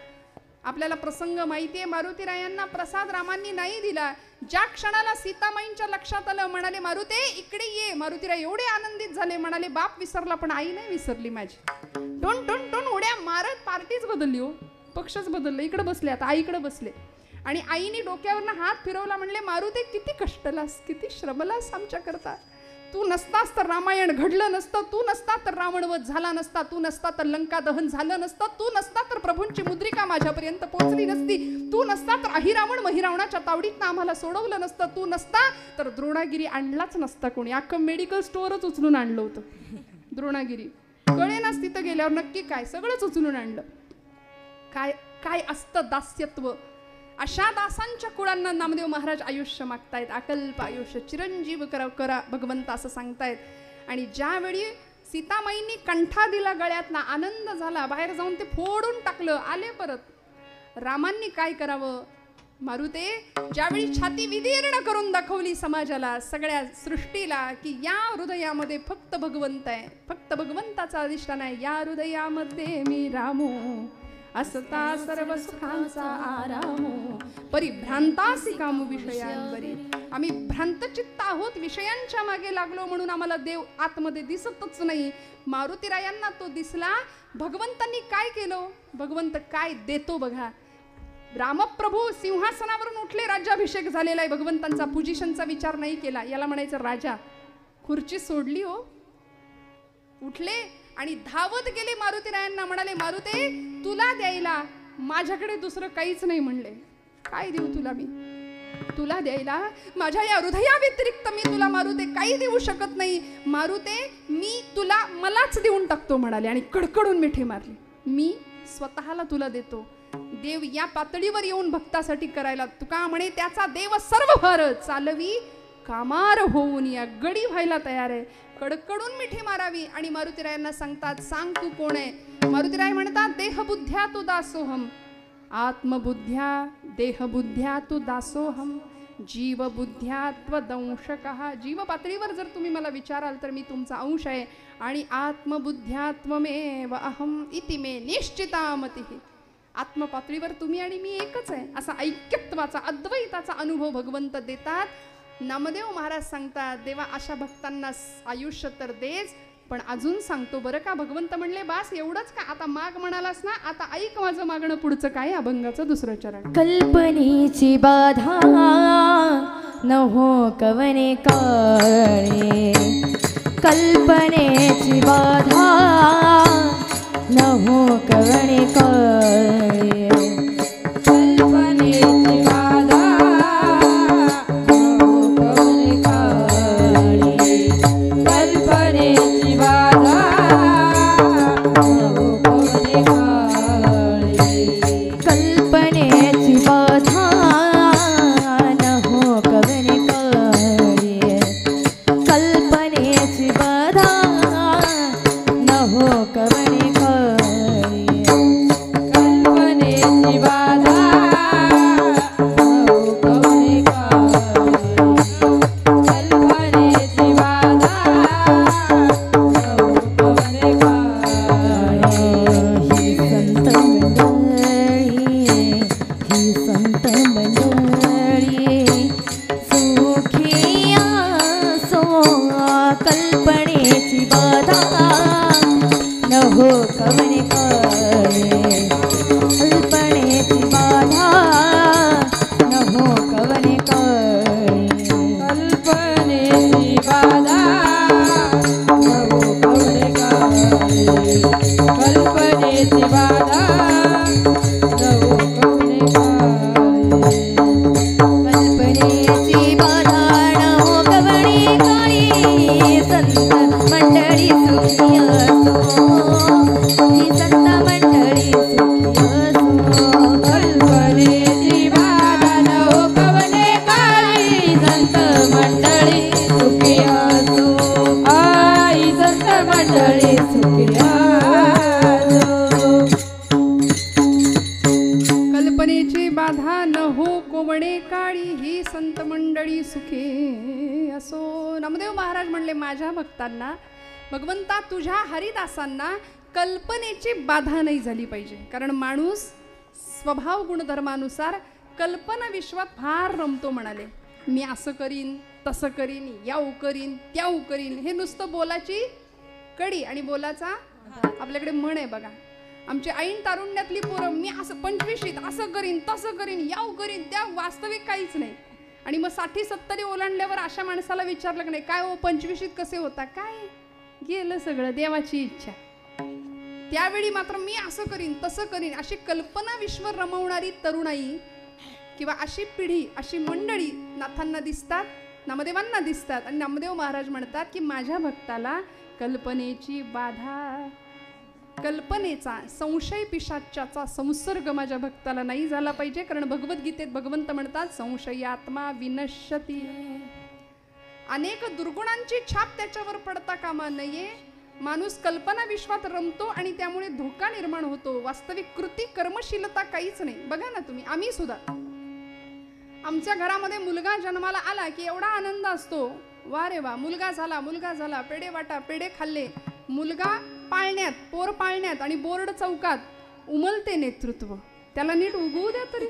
आपल्याला प्रसंग माहिती आहे, मारुतीरायांना प्रसाद रामांनी नाही दिला. ज्या क्षणाला सीतामाईंच्या लक्षात आलं, म्हणाले मारुते इकडे ये. मारुतीराय एवढे आनंदित झाले, म्हणाले बाप विसरला पण आई नाही विसरली माझी. टोन टोन टोन उड्या मारत पार्टीच बदलली हो, पक्षच बदललं. इकडे बसले, आता आईकडे बसले. आणि आईने डोक्यावरनं हात फिरवला, म्हणले मारुते किती कष्टलास, किती श्रमलास आमच्या करता. तू नसतास तर रामायण घडलं नसतं, तू नसता तर रावणवध झाला नसता, तू नसता तर लंका दहन झालं नसतं, तू नसता तर प्रभूंची मुद्रिका माझ्यापर्यंत पोहोचली नसती, तू नसता तर अहिरावण महिरावणाच्या तावडीतनं आम्हाला सोडवलं नसतं, तू नसता तर द्रोणागिरी आणलाच नसता कोणी. अख्खं मेडिकल स्टोअरच उचलून आणलं होतं द्रोणागिरी. कळेनाच तिथं गेल्यावर नक्की काय, सगळंच उचलून आणलं. काय काय असतं दास्यत्व. अशा दासांच्या कुळांना नामदेव महाराज आयुष्य मागतायत, अकल्प आयुष्य, चिरंजीव करा भगवंत असं सांगतायत. आणि ज्यावेळी सीतामाईंनी कंठा दिला गळ्यातला, आनंद झाला, बाहेर जाऊन ते फोडून टाकलं, आले परत. रामांनी काय करावं? मारुते ज्यावेळी छाती विदीर्ण करून दाखवली समाजाला, सगळ्या सृष्टीला, की या हृदयामध्ये फक्त भगवंत आहे, फक्त भगवंताचा अधिष्ठान आहे. या हृदयामध्ये मी रामू असता सर्व सुखांचा आराम परिभ्रांतासी कामू विषयांवरी. आम्ही भ्रांतचित्त आहोत, विषयांच्या मागे लागलो म्हणून आम्हाला देव आतमध्ये दिसतच नाही. मारुतीरायांना तो दिसला. भगवंतांनी काय केलं, भगवंत काय देतो बघा. रामप्रभू सिंहासनावरून उठले, राज्याभिषेक झालेला आहे. भगवंतांचा पोझिशनचा विचार नाही केला. याला म्हणायचं राजा. खुर्ची सोडली हो, उठले आणि धावत गेले मारुतीरायांना. म्हणाले मारुते तुला द्यायला माझ्याकडे दुसरं काहीच नाही. म्हणले काय देऊ तुला मी, तुला द्यायला माझ्या या हृदया व्यतिरिक्त मी तुला मारुते काही देऊ शकत नाही. मारुते मी तुला मलाच देऊन टाकतो म्हणाले आणि कडकडून मिठी मारली. मी स्वतःला तुला देतो. देव या पातळीवर येऊन भक्तासाठी करायला, तुका म्हणे त्याचा देव सर्व भर चालवी कामार होऊन या गडी व्हायला तयार आहे. कडकडून मिठी मारावी आणि मारुतीरायांना सांगतात सांग तू कोण आहे. मारुतीराय म्हणतात देहबुद्ध्या तू दासोहम, आत्मबुद्ध्या देहबुद्ध्या तू दासोहम, जीवबुद्ध्या त्वदंशकः. जीव पातळीवर जर तुम्ही मला विचाराल तर मी तुमचा अंश आहे आणि आत्मबुद्ध्या त्वमेव अहम इति मे निश्चिता मतिः. आत्मपातळीवर तुम्ही आणि मी एकच आहे असा ऐक्यत्वाचा अद्वैताचा अनुभव भगवंत देतात. नामदेव महाराज सांगतात देवा अशा भक्तांना आयुष्य तर देच, पण अजून सांगतो बरं का. भगवंत म्हणले बास एवढंच का, आता माग म्हणालास ना, आता ऐक माझं मागणं पुढचं काय. अभंगाचं दुसरं चरण. कल्पनेची बाधा न हो कवने काळे, कल्पनेची बाधा न हो कवने काळे, कल्पनेची बाधा न हो कवने काळे, कल्पनेची बाधा न हो कवने काळे, कल्पनेची बाधा न हो कवने काळे, कल्पनेची बाधा न हो कवने काळे, कल्पनेची बाधा न हो कवने काळे, कल्पनेची बाधा न हो कवने काळे. ही संत मंडळी, ही संत मंडळी सुखी असो, कल्पनेची बाधा न हो कवने काळे, कल्पनेची बाधा न हो कवने काळे, कल्पनेची बाधा न हो कवने काळे, कल्पनेची बाधा न हो कवने काळे, कल्पनेची बाधा न हो कवने काळे. संत मंडळी सुखी असो, ही संत मंडळी सुखी असो, कल्पनेची बाधा न हो कवने काळे. संत मंडळी सुखी असो, आई संत मंडळी सुखी असो. कल्पनेची बाधा न हो कोवणे काळी, ही संत मंडळी सुखे असो. नामदेव महाराज म्हणले माझ्या भक्तांना, भगवंता तुझ्या हरिदासांना कल्पनेची बाधा नाही झाली पाहिजे. कारण माणूस स्वभाव गुणधर्मानुसार कल्पना विश्वात फार रमतो. म्हणाले मी असं करीन तसं करीन, याऊ करीन त्याऊ करीन. हे नुसतं बोलाची कडी आणि बोलाचा आपल्याकडे म्हण आहे बघा. आमची ऐन तारुण्यातली पोरं मी असं 25शीत असं करीन तसं करीन याऊ करीन, त्या वास्तविक काहीच नाही. आणि मग 60-70 ओलांडल्यावर अशा माणसाला विचारलं की नाही काय हो 25शीत कसे होता, काय गेलं सगळं देवाची इच्छा. त्यावेळी मात्र मी असं करीन तसं करीन अशी कल्पना विश्व रमवणारी तरुणाई किंवा अशी पिढी अशी मंडळी नाथांना दिसतात, नामदेवांना दिसतात. आणि नामदेव महाराज म्हणतात की माझ्या भक्ताला कल्पनेची बाधा, कल्पनेचा संशय पिशाच्याचा संसर्ग माझ्या भक्ताला नाही झाला पाहिजे. कारण भगवद्गीतेत भगवंत म्हणतात संशयात्मा विनश्यती. अनेक दुर्गुणांची छाप त्याच्यावर पडता कामा नये. माणूस कल्पना विश्वात रमतो आणि त्यामुळे धोका निर्माण होतो. वास्तविक कृती कर्मशीलता काहीच नाही. बघा ना तुम्ही, आम्ही सुद्धा आमच्या घरामध्ये मुलगा जन्माला आला की एवढा आनंद असतो, वा रे वा मुलगा झाला मुलगा झाला, पेढे वाटा पेढे खाल्ले. मुलगा पाळण्यात पोर पाळण्यात आणि बोर्ड चौकात उमलते नेतृत्व, त्याला नीट उगवू द्या तरी.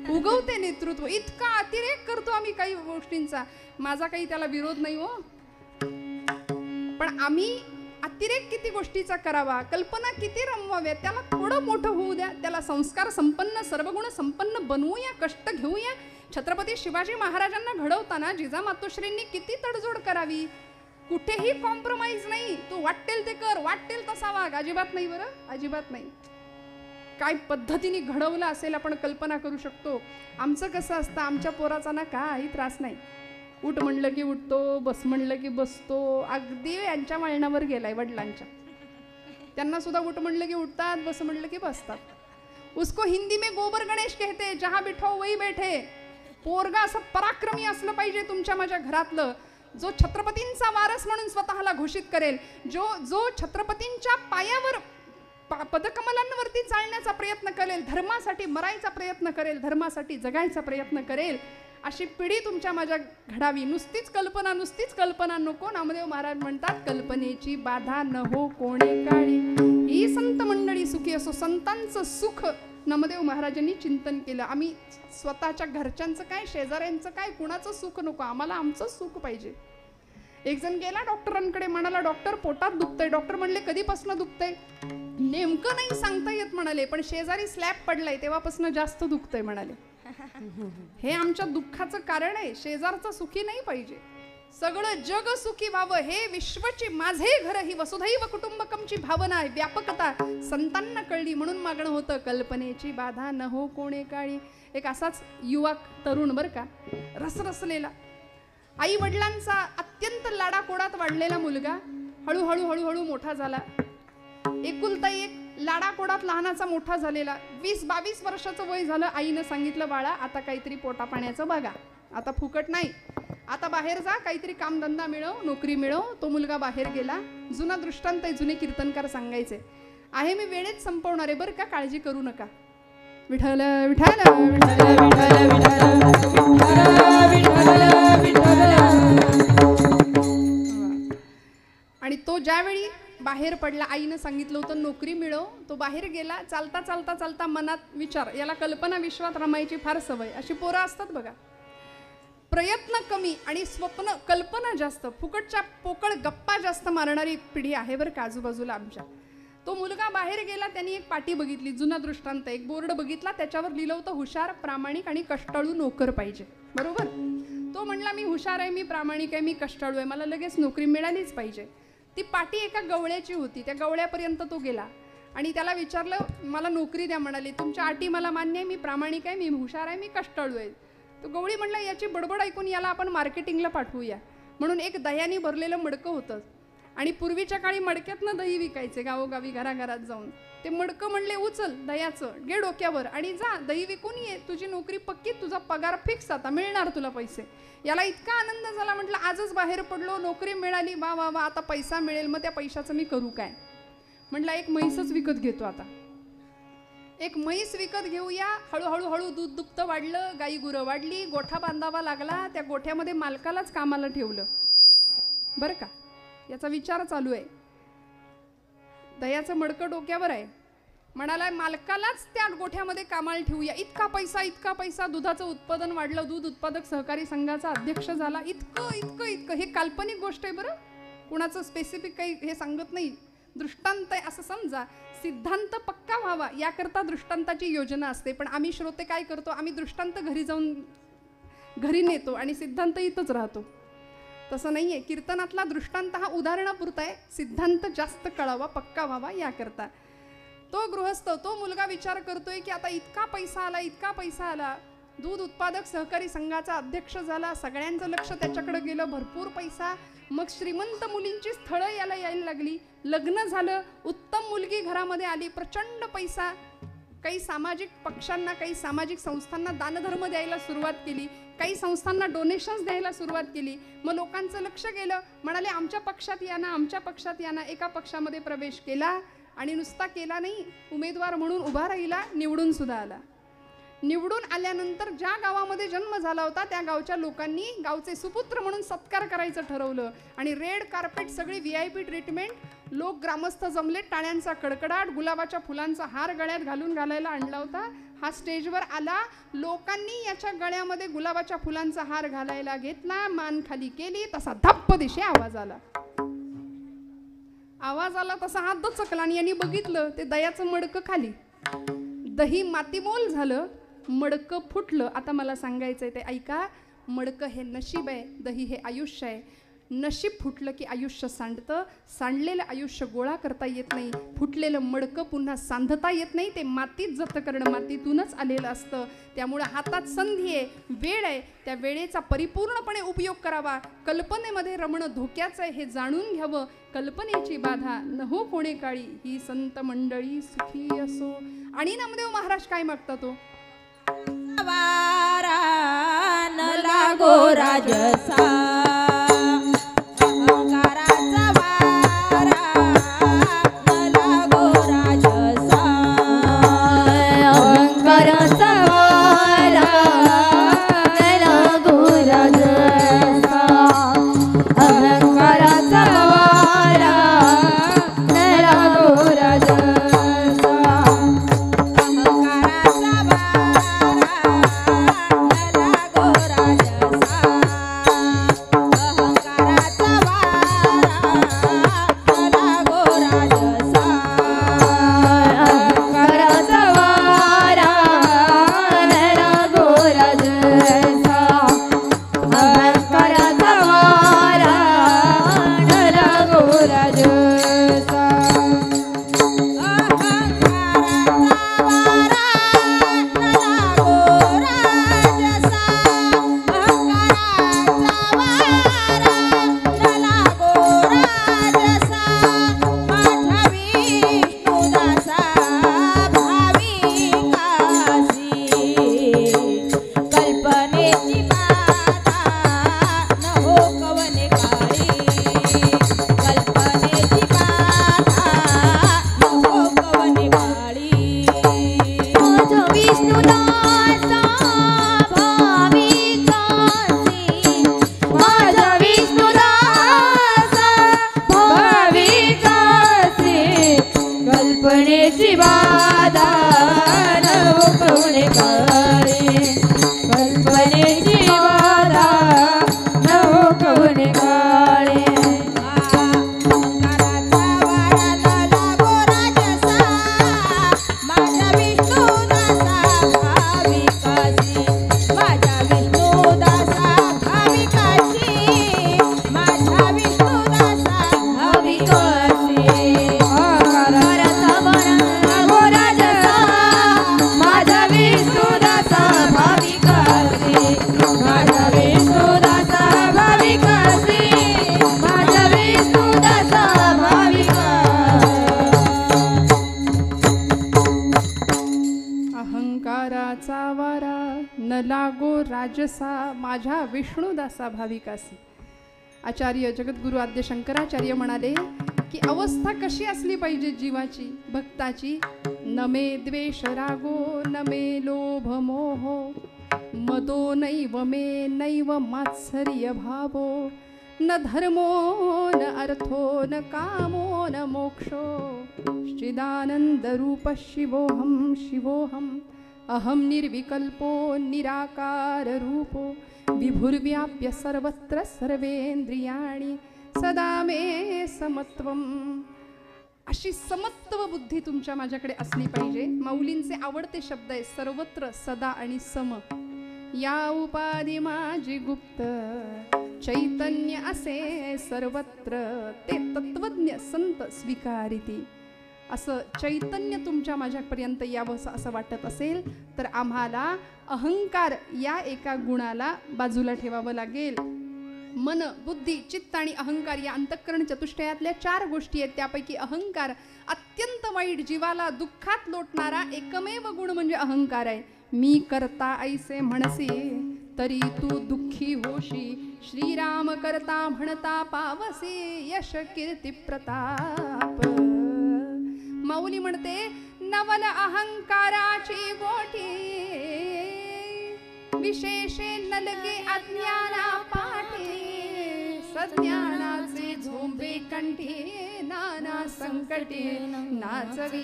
उगवते नेतृत्व. इतका अतिरेक करतो आम्ही काही गोष्टींचा. माझा काही त्याला विरोध नाही हो, पण आम्ही अतिरेक किती गोष्टीचा करावा, कल्पना किती रमवाव्या, त्याला थोडं मोठं होऊ द्या. त्याला संस्कार संपन्न सर्वगुण संपन्न बनवूया, कष्ट घेऊया. छत्रपती शिवाजी महाराजांना घडवताना जिजामातोश्रींनी किती तडजोड करावी. कुठेही कॉम्प्रोमाइज नाही. तू वाटेल ते कर, वाटेल तसा वाग. अजिबात नाही बरं, अजिबात नाही. काय पद्धतीने घडवलं असेल आपण कल्पना करू शकतो. आमचं कसं असतं, आमच्या पोराचा ना काही त्रास नाही. उठ म्हणलं की उठतो, बस म्हणलं की बसतो. अगदी यांच्या वळणावर गेलाय वडिलांच्या. त्यांना सुद्धा उठ म्हणलं की उठतात, बस म्हणलं की बसतात. उसको हिंदी में गोबर गणेश कहते, जहां बिठो वही बैठे. पोरगा असं पराक्रमी असलं पाहिजे तुमच्या माझ्या घरातलं, जो छत्रपतींचा वारस म्हणून स्वतःला घोषित करेल, जो छत्रपतींच्या पायावर पदकमलांवरती चालण्याचा प्रयत्न करेल, धर्मासाठी मरायचा प्रयत्न करेल, धर्मासाठी जगायचा प्रयत्न करेल. अशी पिढी तुमच्या माझ्या घडावी. नुसतीच कल्पना नको. नामदेव महाराज म्हणतात, कल्पनेची बाधा न हो कोणे काळी. ही संत मंडळी सुखी असो. संतांचं सुख नामदेव महाराजांनी चिंतन केलं. आम्ही स्वतःच्या घरच्यांचं काय, शेजाऱ्यांचं काय, कुणाचं सुख नको, आम्हाला आमचं सुख पाहिजे. एक जण गेला डॉक्टरांकडे, म्हणाला डॉक्टर पोटात दुखतंय. डॉक्टर म्हणले कधीपासून दुखतंय? नेमकं नाही सांगता येत म्हणाले, पण शेजारी स्लॅब पडलाय तेव्हापासून जास्त दुखतंय म्हणाले. हे आमच्या दुःखाचं कारण आहे. शेजारचं सुखी नाही पाहिजे, सगळं जग सुखी व्हावं. हे विश्वची माझे घर, ही वसुधैव कुटुंबकमची भावना आहे, व्यापकता संतांना कळली म्हणून मागणं होतं, कल्पनेची बाधा न हो कोणे काळी. एक असाच युवक तरुण बरं का, रसरसलेला, आई वडिलांचा अत्यंत लाडाकोडात वाढलेला मुलगा हळूहळू मोठा झाला. एकुलता एक लाडाकोडात लहानाचा मोठा झालेला. 20-22 वर्षाचं वय झालं. आईनं सांगितलं, बाळा आता काहीतरी पोटा पाण्याचं बघा, आता फुकट नाही, आता बाहेर जा, काहीतरी कामधंदा मिळव, नोकरी मिळव. तो मुलगा बाहेर गेला. जुना दृष्टांत आहे, जुने कीर्तनकार सांगायचे आहे. मी वेळेत संपवणार आहे बरं का, काळजी करू नका. विठ्ठल विठ्ठल विठ्ठल विठ्ठल विठ्ठल. आणि तो ज्यावेळी बाहेर पडला, आईनं सांगितलं होतं नोकरी मिळव, तो बाहेर गेला. चालता चालता चालता मनात विचार, याला कल्पना विश्वात रमायची फार सवय. अशी पोरं असतात बघा, प्रयत्न कमी आणि स्वप्न कल्पना जास्त, फुकटच्या पोकळ गप्पा जास्त मारणारी पिढी आहे बरं का आजूबाजूला आमच्या. तो मुलगा बाहेर गेला, त्यांनी एक पाटी बघितली, जुना दृष्टांत, एक बोर्ड बघितला, त्याच्यावर लिहिलं होतं हुशार, प्रामाणिक आणि कष्टाळू नोकर पाहिजे. बरोबर. तो म्हणला मी हुशार आहे, मी प्रामाणिक आहे, मी कष्टाळू आहे, मला लगेच नोकरी मिळालीच पाहिजे. ती पाटी एका गवळ्याची होती. त्या गवळ्यापर्यंत तो गेला आणि त्याला विचारलं, मला नोकरी द्या. म्हणाले, तुमच्या अटी मला मान्य आहे, मी प्रामाणिक आहे, मी हुशार आहे, मी कष्टाळू आहे. तो गवळी म्हणला, याची बडबड ऐकून याला आपण मार्केटिंगला पाठवूया. म्हणून एक दह्याने भरलेलं मडकं होतं आणि पूर्वीच्या काळी मडक्यातनं दही विकायचे गावोगावी घराघरात जाऊन. ते मडकं म्हणले, उचल दह्याचं, घे डोक्यावर आणि जा, दही विकून ये, तुझी नोकरी पक्की, तुझा पगार फिक्स, आता मिळणार तुला पैसे. याला इतका आनंद झाला, म्हटलं आजच बाहेर पडलो, नोकरी मिळाली, वा वा वा, आता पैसा मिळेल, मग त्या पैशाचं मी करू काय. म्हटलं एक म्हैसच विकत घेतो. आता एक म्हैस विकत घेऊया. हळूहळू दूध दुभतं वाढलं, गाई गुरं वाढली, गोठा बांधावा लागला. त्या गोठ्यामध्ये मालकालाच कामाला ठेवलं बरं का. याचा विचार चालू आहे. दह्याचं मडकं डोक्यावर आहे. म्हणाला मालकालाच त्या गोठ्यामध्ये कामाला ठेवूया. इतका पैसा, दुधाचं उत्पादन वाढलं, दूध उत्पादक सहकारी संघाचा अध्यक्ष झाला. इतकं हे काल्पनिक गोष्ट आहे बरं, कुणाचं स्पेसिफिक काही हे सांगत नाही, दृष्टांत आहे असं समजा. सिद्धांत पक्का व्हावा याकरता दृष्टांताची योजना असते. पण आम्ही श्रोते काय करतो, आम्ही दृष्टांत घरी जाऊन घरी नेतो आणि सिद्धांत इथंच राहतो. तसं नाही आहे. कीर्तनातला दृष्टांत हा उदाहरणापुरता आहे, सिद्धांत जास्त कळावा, पक्का व्हावा याकरता. तो गृहस्थ, तो मुलगा विचार करतोय की आता इतका पैसा आला, दूध उत्पादक सहकारी संघाचा अध्यक्ष झाला, सगळ्यांचं लक्ष त्याच्याकडे गेलं, भरपूर पैसा. मग श्रीमंत मुलींची स्थळं याला यायला लागली, लग्न झालं, उत्तम मुलगी घरामध्ये आली, प्रचंड पैसा. काही सामाजिक पक्षांना, काही सामाजिक संस्थांना दानधर्म द्यायला सुरुवात केली, काही संस्थांना डोनेशन्स द्यायला सुरुवात केली. मग लोकांचं लक्ष गेलं, म्हणाले आमच्या पक्षात या ना. एका पक्षामध्ये प्रवेश केला आणि नुसता केला नाही, उमेदवार म्हणून उभा राहिला, निवडून सुद्धा आला. निवडून आल्यानंतर ज्या गावामध्ये जन्म झाला होता त्या गावच्या लोकांनी गावचे सुपुत्र म्हणून सत्कार करायचं ठरवलं आणि रेड कार्पेट, सगळी VIP ट्रीटमेंट, लोक ग्रामस्थ जमले, टाळ्यांचा कडकडाट, गुलाबाच्या फुलांचा हार गळ्यात घालायला आणला होता. हा स्टेजवर आला, लोकांनी याच्या गळ्यामध्ये गुलाबाच्या फुलांचा हार घालायला घेतला, मान खाली केली, तसा धप्प दिशे आवाज आला. तसा हात दचकला आणि यांनी बघितलं ते दह्याचं मडकं खाली. दही मातीमोल झालं, मडकं फुटलं. आता मला सांगायचंय ते ऐका. मडकं हे नशीब आहे, दही हे आयुष्य आहे. नशीब फुटलं की आयुष्य सांडतं. सांडलेलं आयुष्य गोळा करता येत नाही, फुटलेलं मडकं पुन्हा सांधता येत नाही. ते मातीत जत करणं, मातीतूनच आलेलं असतं. त्यामुळे हातात संधी आहे, वेळ आहे, त्या वेळेचा परिपूर्णपणे उपयोग करावा. कल्पनेमध्ये रमणं धोक्याचं आहे हे जाणून घ्यावं. कल्पनेची बाधा न हो कोणे काळी, ही संत मंडळी सुखी असो. आणि नामदेव महाराज काय मागतात तो? वारा न लागो राजसा, अहंकाराचा वारा न लागो राजसा, अहंकाराचा वारा न लागो राजसा, अहंकाराचा वारा न लागो राजसा. माझ्या विष्णुदासा भाविकासी. आचार्य जगद्गुरु आद्य शंकराचार्य म्हणाले की अवस्था कशी असली पाहिजे जीवाची, भक्ताची? न मे द्वेष रागो, न मे लोभ मोहो, मदो नैव मे नैव मात्सर्य भावो, न धर्मो न अर्थो न कामो न मोक्षो, चिदानंद रूप शिवोहम शिवोहम, अहम निर्विकल्पो निराकार रूपो, विभुर्व्याप्य सर्वत्र सर्वेंद्रियाणि सदा मे समत्वम. अशी समत्व बुद्धी तुमच्या माझ्याकडे असली पाहिजे. माऊलींचे आवडते शब्द आहे सर्वत्र सदा आणि सम. या उपाधी माझी गुप्त चैतन्य असे सर्वत्र, ते तत्वज्ञ संत स्वीकारिती. असं चैतन्य तुमच्या माझ्यापर्यंत यावं असं वाटत असेल तर आम्हाला अहंकार या एका गुणाला बाजूला ठेवावं लागेल. मन, बुद्धी, चित्त आणि अहंकार या अंतःकरण चतुष्टयातल्या 4 गोष्टी आहेत. त्यापैकी अहंकार अत्यंत वाईट, जीवाला दुःखात लोटणारा एकमेव गुण म्हणजे अहंकार आहे. मी करता ऐसे म्हणसी तरी तू दुःखी होशी, श्रीराम करता म्हणता पावसी यश कीर्ती प्रताप. माऊली म्हणते नवल अहंकाराची गोठी विशेषे न लगे अज्ञाना पाठी सज्ञानाचे झोंबे कंठी नाना संकटे नाचवी.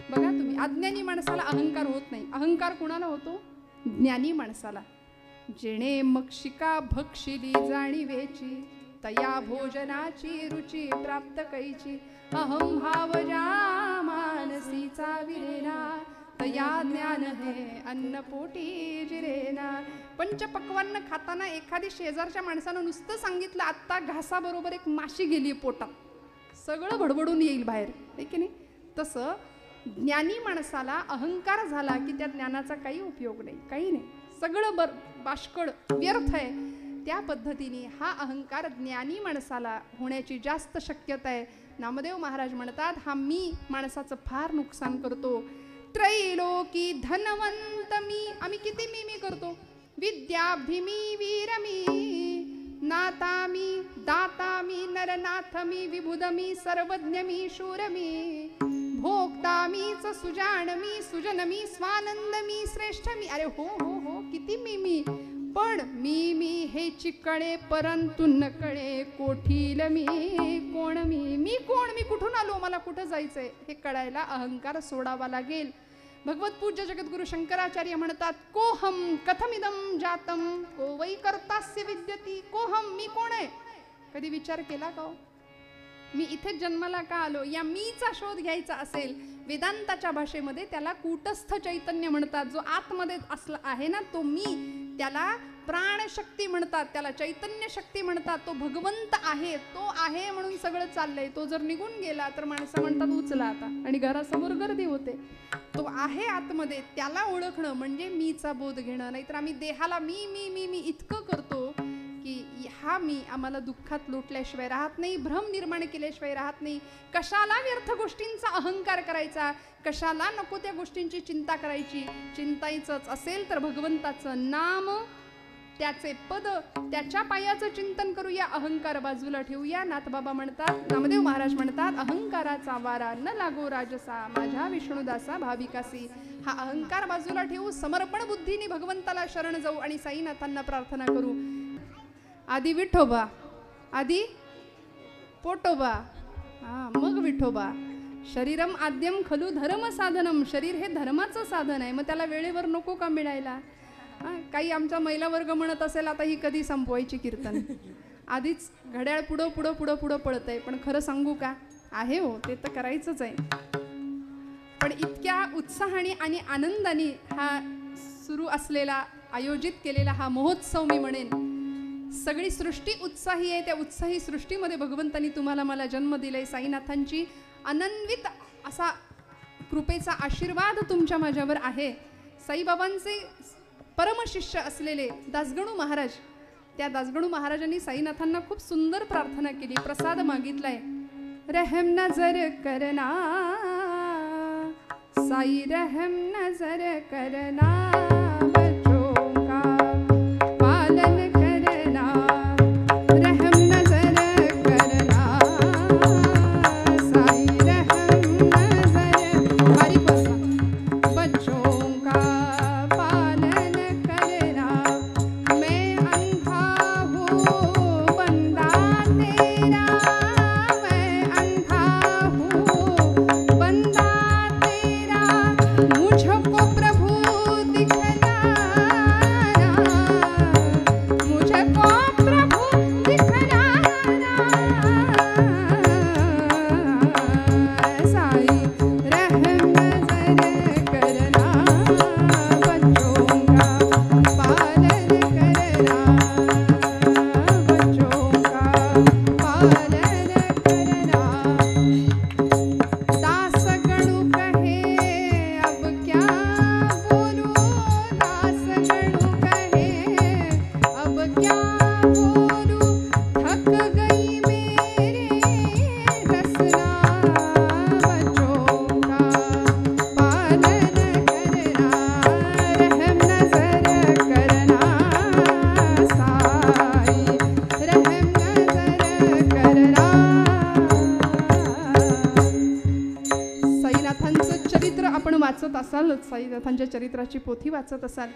बघा तुम्ही, अज्ञानी माणसाला अहंकार होत नाही. अहंकार कुणाला होतो? ज्ञानी माणसाला. जेणे मक्षिका भक्षिली जाणीवेची तया भोजनाची रुची प्राप्त कैची अहम भाव ज्या मानसीचा विरेना तया ज्ञान हे अन्न पोटी जिरेना. पंचपक्वान्न खाताना एखादी शेजारच्या माणसानं नुसतं सांगितलं आत्ता घासाबरोबर एक माशी गेली पोटात, सगळं भडबडून येईल बाहेर, आहे की नाही? तसं ज्ञानी माणसाला अहंकार झाला की त्या ज्ञानाचा काही उपयोग नाही, काही नाही, सगळं बाष्कळ व्यर्थ आहे. त्या पद्धतीने हा अहंकार ज्ञानी माणसाला होण्याची जास्त शक्यता आहे. नामदेव महाराज म्हणतात हा मी माणसाचं फार नुकसान करतो. त्रैलोकी धनवंत मी, आम्ही किती मी करतो. विद्याभिमी वीरमी नाता मी दाता मी नरनाथ मी विबुध मी सर्वज्ञ मी शूर मी भोक्ता मीच सुजान मी सुजन मी स्वानंद मी श्रेष्ठ मी. अरे हो हो हो, किती मी, पण मी हे चिकळे परंतु न कळे कोठील मी कोण मी कोण, मी कुठून आलो, मला कुठं जायचंय हे कळायला अहंकार सोडावा लागेल. भगवत पूज्य जगद्गुरु शंकराचार्य म्हणतात कोहम कथमिदम जातम को वै कर्तास्य विद्यती. कोहम, मी कोण आहे, कधी विचार केला का हो? मी इथे जन्माला का आलो, या मीचा शोध घ्यायचा असेल, वेदांताच्या भाषेमध्ये त्याला कूटस्थ चैतन्य म्हणतात. जो आतमध्ये असला आहे ना तो मी, त्याला प्राणशक्ती म्हणतात, त्याला चैतन्य शक्ती म्हणतात. तो भगवंत आहे, तो आहे म्हणून सगळं चाललंय. तो जर निघून गेला तर माणसं म्हणतात उचला आता, आणि घरासमोर गर्दी होते. तो आहे आतमध्ये, त्याला ओळखणं म्हणजे मीचा बोध घेणं. नाहीतर आम्ही देहाला मी मी मी मी इतकं करतो की हा मी आम्हाला दुःखात लोटल्याशिवाय राहत नाही, भ्रम निर्माण केल्याशिवाय राहत नाही. कशाला व्यर्थ गोष्टींचा अहंकार करायचा, कशाला नको त्या गोष्टींची चिंता करायची. चिंतायचंच असेल तर भगवंताचं नाम, त्याचे पद, त्याच्या पायाचं चिंतन करूया, अहंकार बाजूला ठेवूया. नाथबाबा म्हणतात, नामदेव महाराज म्हणतात अहंकाराचा वारा न लागो राजसा माझ्या विष्णुदासा भाविकासी. हा अहंकार बाजूला ठेवू, समर्पण बुद्धीने भगवंताला शरण जाऊ आणि साईनाथांना प्रार्थना करू. आधी विठोबा, आधी पोटोबा, मग विठोबा. शरीरम आद्यम खलू धर्म साधनम. शरीर हे धर्माचं साधन आहे, मग त्याला वेळेवर नको का मिळायला? काही आमचा महिला वर्ग म्हणत असेल आता ही कधी संपवायची कीर्तन, आधीच घड्याळ पुढं पुढं पुढं पुढं पळत आहे. पण खरं सांगू का, आहे हो, ते तर करायचंच आहे. पण इतक्या उत्साहाने आणि आनंदाने हा सुरू असलेला, आयोजित केलेला हा महोत्सव मी म्हणेन, सगळी सृष्टी उत्साही आहे. त्या उत्साही सृष्टीमध्ये भगवंतांनी तुम्हाला मला जन्म दिलाय. साईनाथांची अनन्वित असा कृपेचा आशीर्वाद तुमच्या माझ्यावर आहे. साईबाबांचे परमशिष्य असलेले दासगणू महाराज, त्या दासगणू महाराजांनी साईनाथांना खूप सुंदर प्रार्थना केली, प्रसाद मागितलाय. रहम नजर करना साई, रहम नजर करना बच्चों का पालन करना, रहम नजर करना साई, रहम नजर बारीक बसा, बच्चों का पालन करना. मैं अंधा हूँ बंदा तेरा, मैं अंधा हूँ बंदा तेरा, मुझको प्रभु दिखला असालच, साईनाथांच्या चरित्राची पोथी वाचत असाल.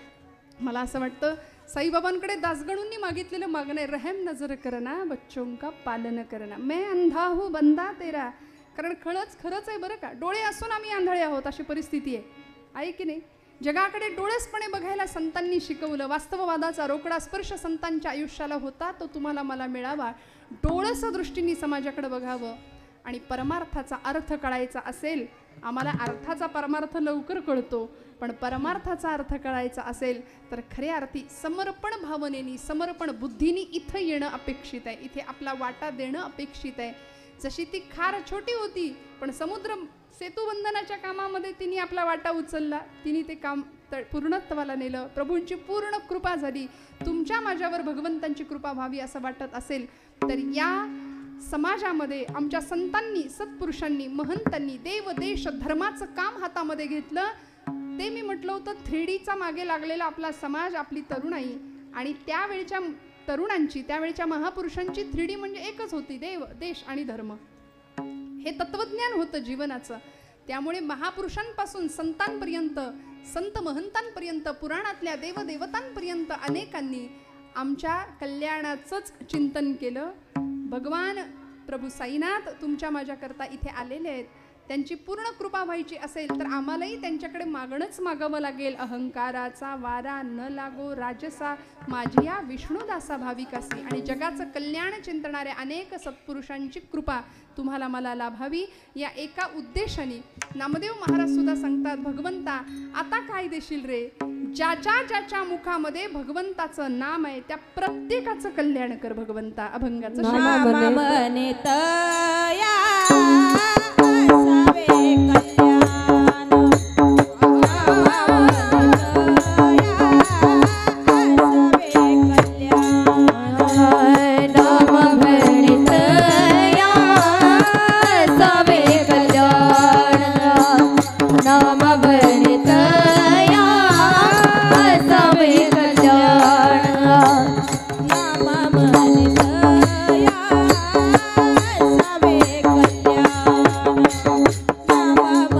मला असं वाटतं साईबाबांकडे दासगणूंनी मागितलेलं मागणं आहे, रहम नजर करना बच्चों का पालन करना, मैं अंधा हूँ बंदा तेरा. कारण खरंच आहे बरं का, डोळे असून आम्ही आंधळे आहोत अशी परिस्थिती आहे की नाही. जगाकडे डोळसपणे बघायला संतांनी शिकवलं. वास्तववादाचा रोकडा स्पर्श संतांच्या आयुष्याला होता, तो तुम्हाला मला मिळावा. डोळस दृष्टीने समाजाकडे बघावं आणि परमार्थाचा अर्थ कळायचा असेल. आम्हाला अर्थाचा परमार्थ लवकर कळतो, पण परमार्थाचा अर्थ कळायचा असेल तर खऱ्या अर्थी समर्पण भावनेनी, समर्पण बुद्धीनी इथं येणं अपेक्षित आहे. इथे आपला वाटा देणं अपेक्षित आहे. जशी ती खार छोटी होती, पण समुद्र सेतुबंधनाच्या कामामध्ये तिने आपला वाटा उचलला, तिने ते काम पूर्णत्वाला नेलं. प्रभूंची पूर्ण कृपा झाली. तुमच्या माझ्यावर भगवंतांची कृपा व्हावी असं वाटत असेल तर या समाजामध्ये आमच्या संतांनी, सत्पुरुषांनी, महंतांनी देव देश धर्माचं काम हातामध्ये घेतलं. ते मी म्हटलं होतं 3Dचा मागे लागलेला आपला समाज, आपली तरुणाई आणि त्यावेळच्या तरुणांची, त्यावेळच्या महापुरुषांची 3D म्हणजे एकच होती, देव देश आणि धर्म. हे तत्वज्ञान होतं जीवनाचं. त्यामुळे महापुरुषांपासून संतांपर्यंत, संत महंतांपर्यंत, पुराणातल्या देवदेवतांपर्यंत अनेकांनी आमच्या कल्याणाचंच चिंतन केलं. भगवान प्रभू साईनाथ तुमच्या माझ्याकरता इथे आलेले आहेत. त्यांची पूर्ण कृपा व्हायची असेल तर आम्हालाही त्यांच्याकडे मागणंच मागावं लागेल. अहंकाराचा वारा न लागो राजसा, माझ्या विष्णुदासा भाविकासी. आणि जगाचं कल्याण चिंतणाऱ्या अनेक सत्पुरुषांची कृपा तुम्हाला मला लाभावी या एका उद्देशाने नामदेव महाराज सुद्धा सांगतात, भगवंता आता काय देशील रे. ज्याच्या ज्याच्या मुखामध्ये भगवंताचं नाम आहे त्या प्रत्येकाचं कल्याण कर भगवंता. अभंगाचं Mama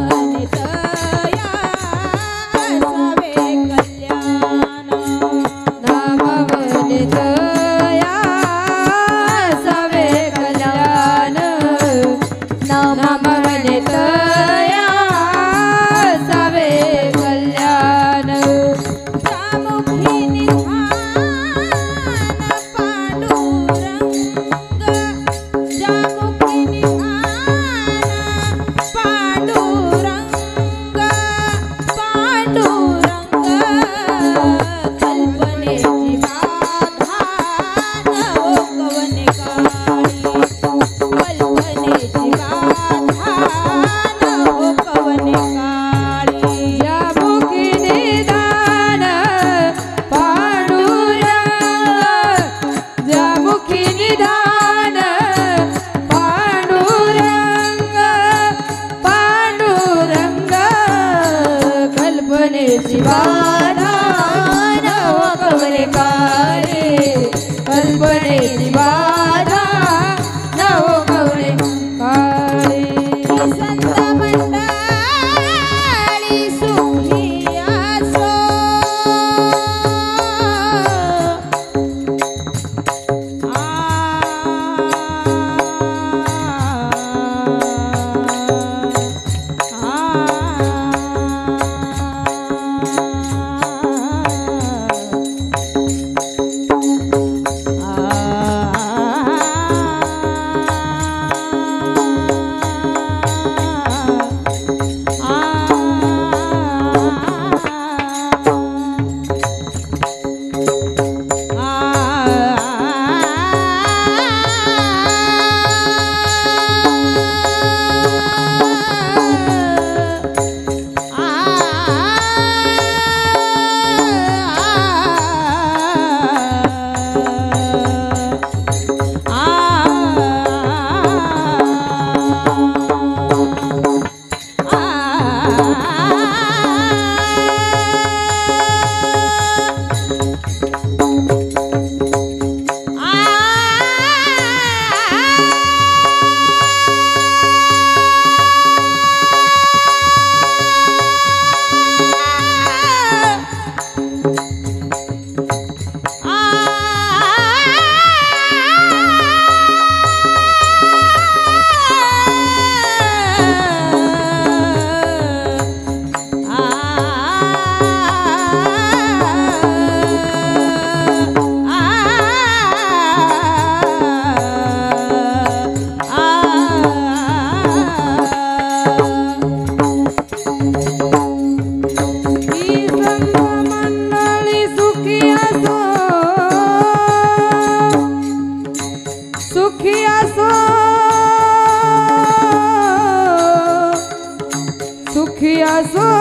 सुखी असो सुखी असो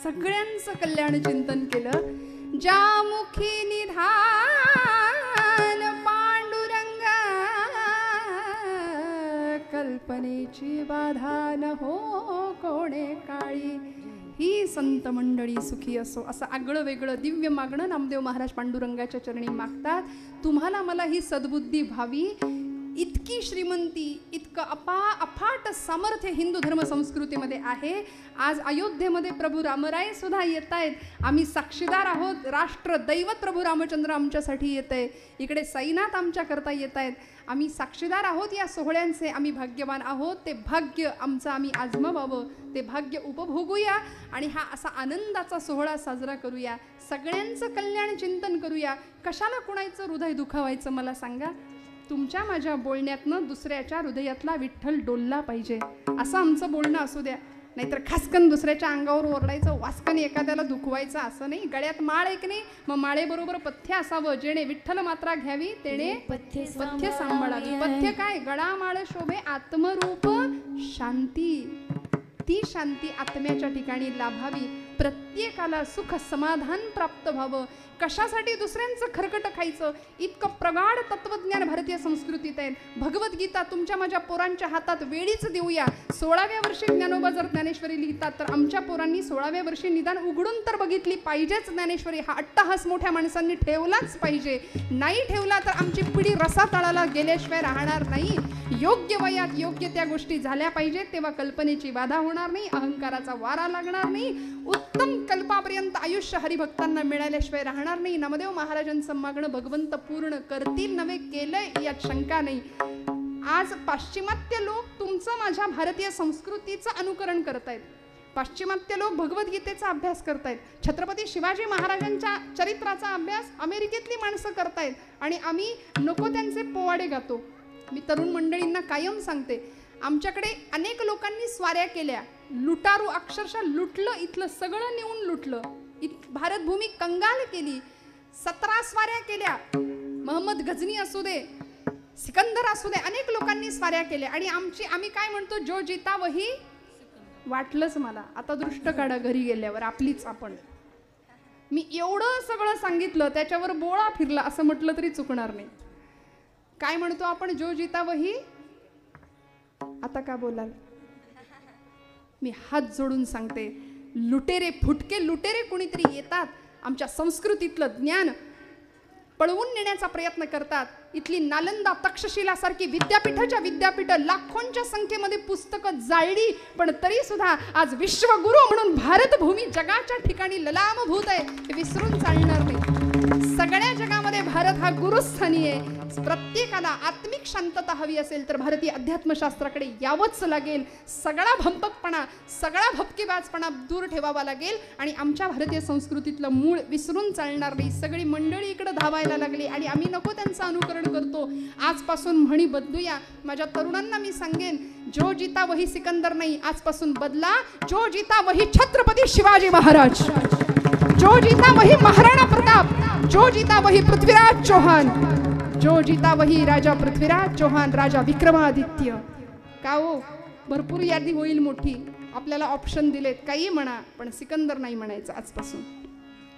सगळ्यांचं कल्याण चिंतन केलं. ज्या मुखी निधान पांडुरंगा कल्पनेची बाधा न हो कोणे काळी. ही संत मंडळी सुखी असो. असं आगळं वेगळं दिव्य मागणं नामदेव महाराज पांडुरंगाच्या चरणी मागतात. तुम्हाला मला ही सद्बुद्धी व्हावी. इतकी श्रीमंती, इतकं अफाट सामर्थ्य हिंदू धर्म संस्कृतीमध्ये आहे. आज अयोध्येमध्ये प्रभू रामराय सुद्धा येत आहेत. आम्ही साक्षीदार आहोत. राष्ट्र दैवत प्रभू रामचंद्र आमच्यासाठी येत आहे. इकडे साईनाथ आमच्याकरता येत आहेत. आम्ही साक्षीदार आहोत या सोहळ्यांचे. आम्ही भाग्यवान आहोत. ते भाग्य आमचं आम्ही आजमावावं, ते भाग्य उपभोगूया आणि हा असा आनंदाचा सोहळा साजरा करूया. सगळ्यांचं कल्याण चिंतन करूया. कशाला कुणाचं हृदय दुखावायचं मला सांगा. तुमच्या माझ्या बोलण्यातनं दुसऱ्याच्या हृदयातला विठ्ठल डोलला पाहिजे असं आमचं बोलणं असू द्या. नाहीतर खासकन दुसऱ्याच्या अंगावर ओरडायचं, वासकन एखाद्याला दुखवायचं असं नाही. गळ्यात माळ एक नाही, मग माळेबरोबर पथ्य असावं. जेणे विठ्ठल मात्रा घ्यावी तेणे पथ्य सांभाळावी. पथ्य काय? गळा माळ शोभे आत्मरूप शांती. ती शांती आत्म्याच्या ठिकाणी लाभावी. प्रत्येकाला सुख समाधान प्राप्त व्हावं. कशासाठी दुसऱ्यांचं खरकट खायचं? इतकं प्रगाढ तत्वज्ञान भारतीय संस्कृतीत आहे. भगवद्गीता तुमच्या माझ्या पोरांच्या हातात वेळीच देऊया. 16व्या वर्षी ज्ञानोबा जर ज्ञानेश्वरी लिहितात तर आमच्या पोरांनी 16व्या वर्षी निदान उघडून तर बघितली पाहिजेच ज्ञानेश्वरी. हा अट्टहास मोठ्या माणसांनी ठेवलाच पाहिजे. नाही ठेवला तर आमची पिढी रसातळाला गेल्याशिवाय राहणार नाही. योग्य वयात योग्य त्या गोष्टी झाल्या पाहिजेत. तेव्हा कल्पनेची बाधा होणार नाही, अहंकाराचा वारा लागणार नाही. उत्तम कल्पापर्यंत आयुष्य हरिभक्तांना मिळाल्याशिवाय राहणार नाही. नामदेव महाराजांचं मागणं भगवंत पूर्ण करतील नव्हे केलंय यात शंका नाही. आज पाश्चिमात्य लोक तुमचं माझ्या भारतीय संस्कृतीचं अनुकरण करतायत. पाश्चिमात्य लोक भगवद्गीतेचा अभ्यास करतायत. छत्रपती शिवाजी महाराजांच्या चरित्राचा अभ्यास अमेरिकेतली माणसं करतायत आणि आम्ही नको त्यांचे पोवाडे गातो. मी तरुण मंडळींना कायम सांगते, आमच्याकडे अनेक लोकांनी स्वाऱ्या केल्या. लुटारू अक्षरशः लुटलं, इथलं सगळं नेऊन लुटलं. भारतभूमी कंगाल केली. 17 स्वाऱ्या केल्या. महम्मद गझनी असू दे, सिकंदर असू दे, अनेक लोकांनी स्वाऱ्या केल्या. आणि आम्ही काय म्हणतो, जो जिता वही. वाटलंच मला आता दृष्ट काढा घरी गेल्यावर आपलीच आपण. मी एवढं सगळं सांगितलं त्याच्यावर बोळा फिरला असं म्हटलं तरी चुकणार नाही. काय म्हणतो आपण, जो जिता वही. आता का बोलाल? मी हात जोडून सांगते, लुटेरे, फुटके लुटेरे कुणीतरी येतात. आमच्या संस्कृतीतलं ज्ञान पळवून नेण्याचा प्रयत्न करतात. इथली नालंदा तक्षशिला सारखी विद्यापीठ लाखोंच्या संख्येमध्ये पुस्तकं जाळली, पण तरी सुद्धा आज विश्वगुरु म्हणून भारतभूमी जगाच्या ठिकाणी ललामभूत आहे, हे विसरून चालणार नाही. सगळ्या जगामध्ये भारत हा गुरुस्थानी आहे. प्रत्येकाला आत्मिक शांतता हवी असेल तर भारतीय अध्यात्मशास्त्राकडे यावंच लागेल. सगळा भंपकपणा, सगळा भपकेबाजपणा दूर ठेवावा लागेल आणि आमच्या भारतीय संस्कृतीतलं मूळ विसरून चालणार नाही. सगळी मंडळी इकडे धावायला लागली आणि आम्ही नको त्यांचं अनुकरण करतो. आजपासून म्हणी बदलूया. माझ्या तरुणांना मी सांगेन, जो जीता वही सिकंदर नाही, आजपासून बदला. जो जीता वही छत्रपती शिवाजी महाराज, जो जीता वही महाराणा प्रताप, जो जीता वही पृथ्वीराज चौहान, जो जीता वही राजा पृथ्वीराज चौहान, राजा विक्रमादित्य. का हो, भरपूर यादी होईल मोठी. आपल्याला ऑप्शन दिलेत, काही म्हणा, पण सिकंदर नाही म्हणायचं आजपासून.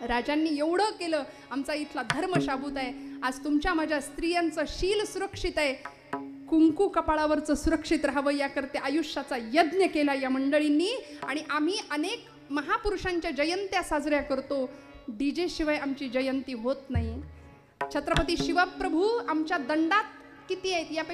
राजांनी एवढं केलं, आमचा इथला धर्म शाबूत आहे. आज तुमच्या माझ्या स्त्रियांचं शील सुरक्षित आहे. कुंकू कपाळावरचं सुरक्षित राहावं याकरते आयुष्याचा यज्ञ केला या मंडळींनी. आणि आम्ही अनेक महापुरुषांच्या जयंत्या साजऱ्या करतो. डीजे शिवाय आमची जयंती होत नाही. छत्रपती शिवप्रभू आमच्या दंडात किती आहेत यापेक्षा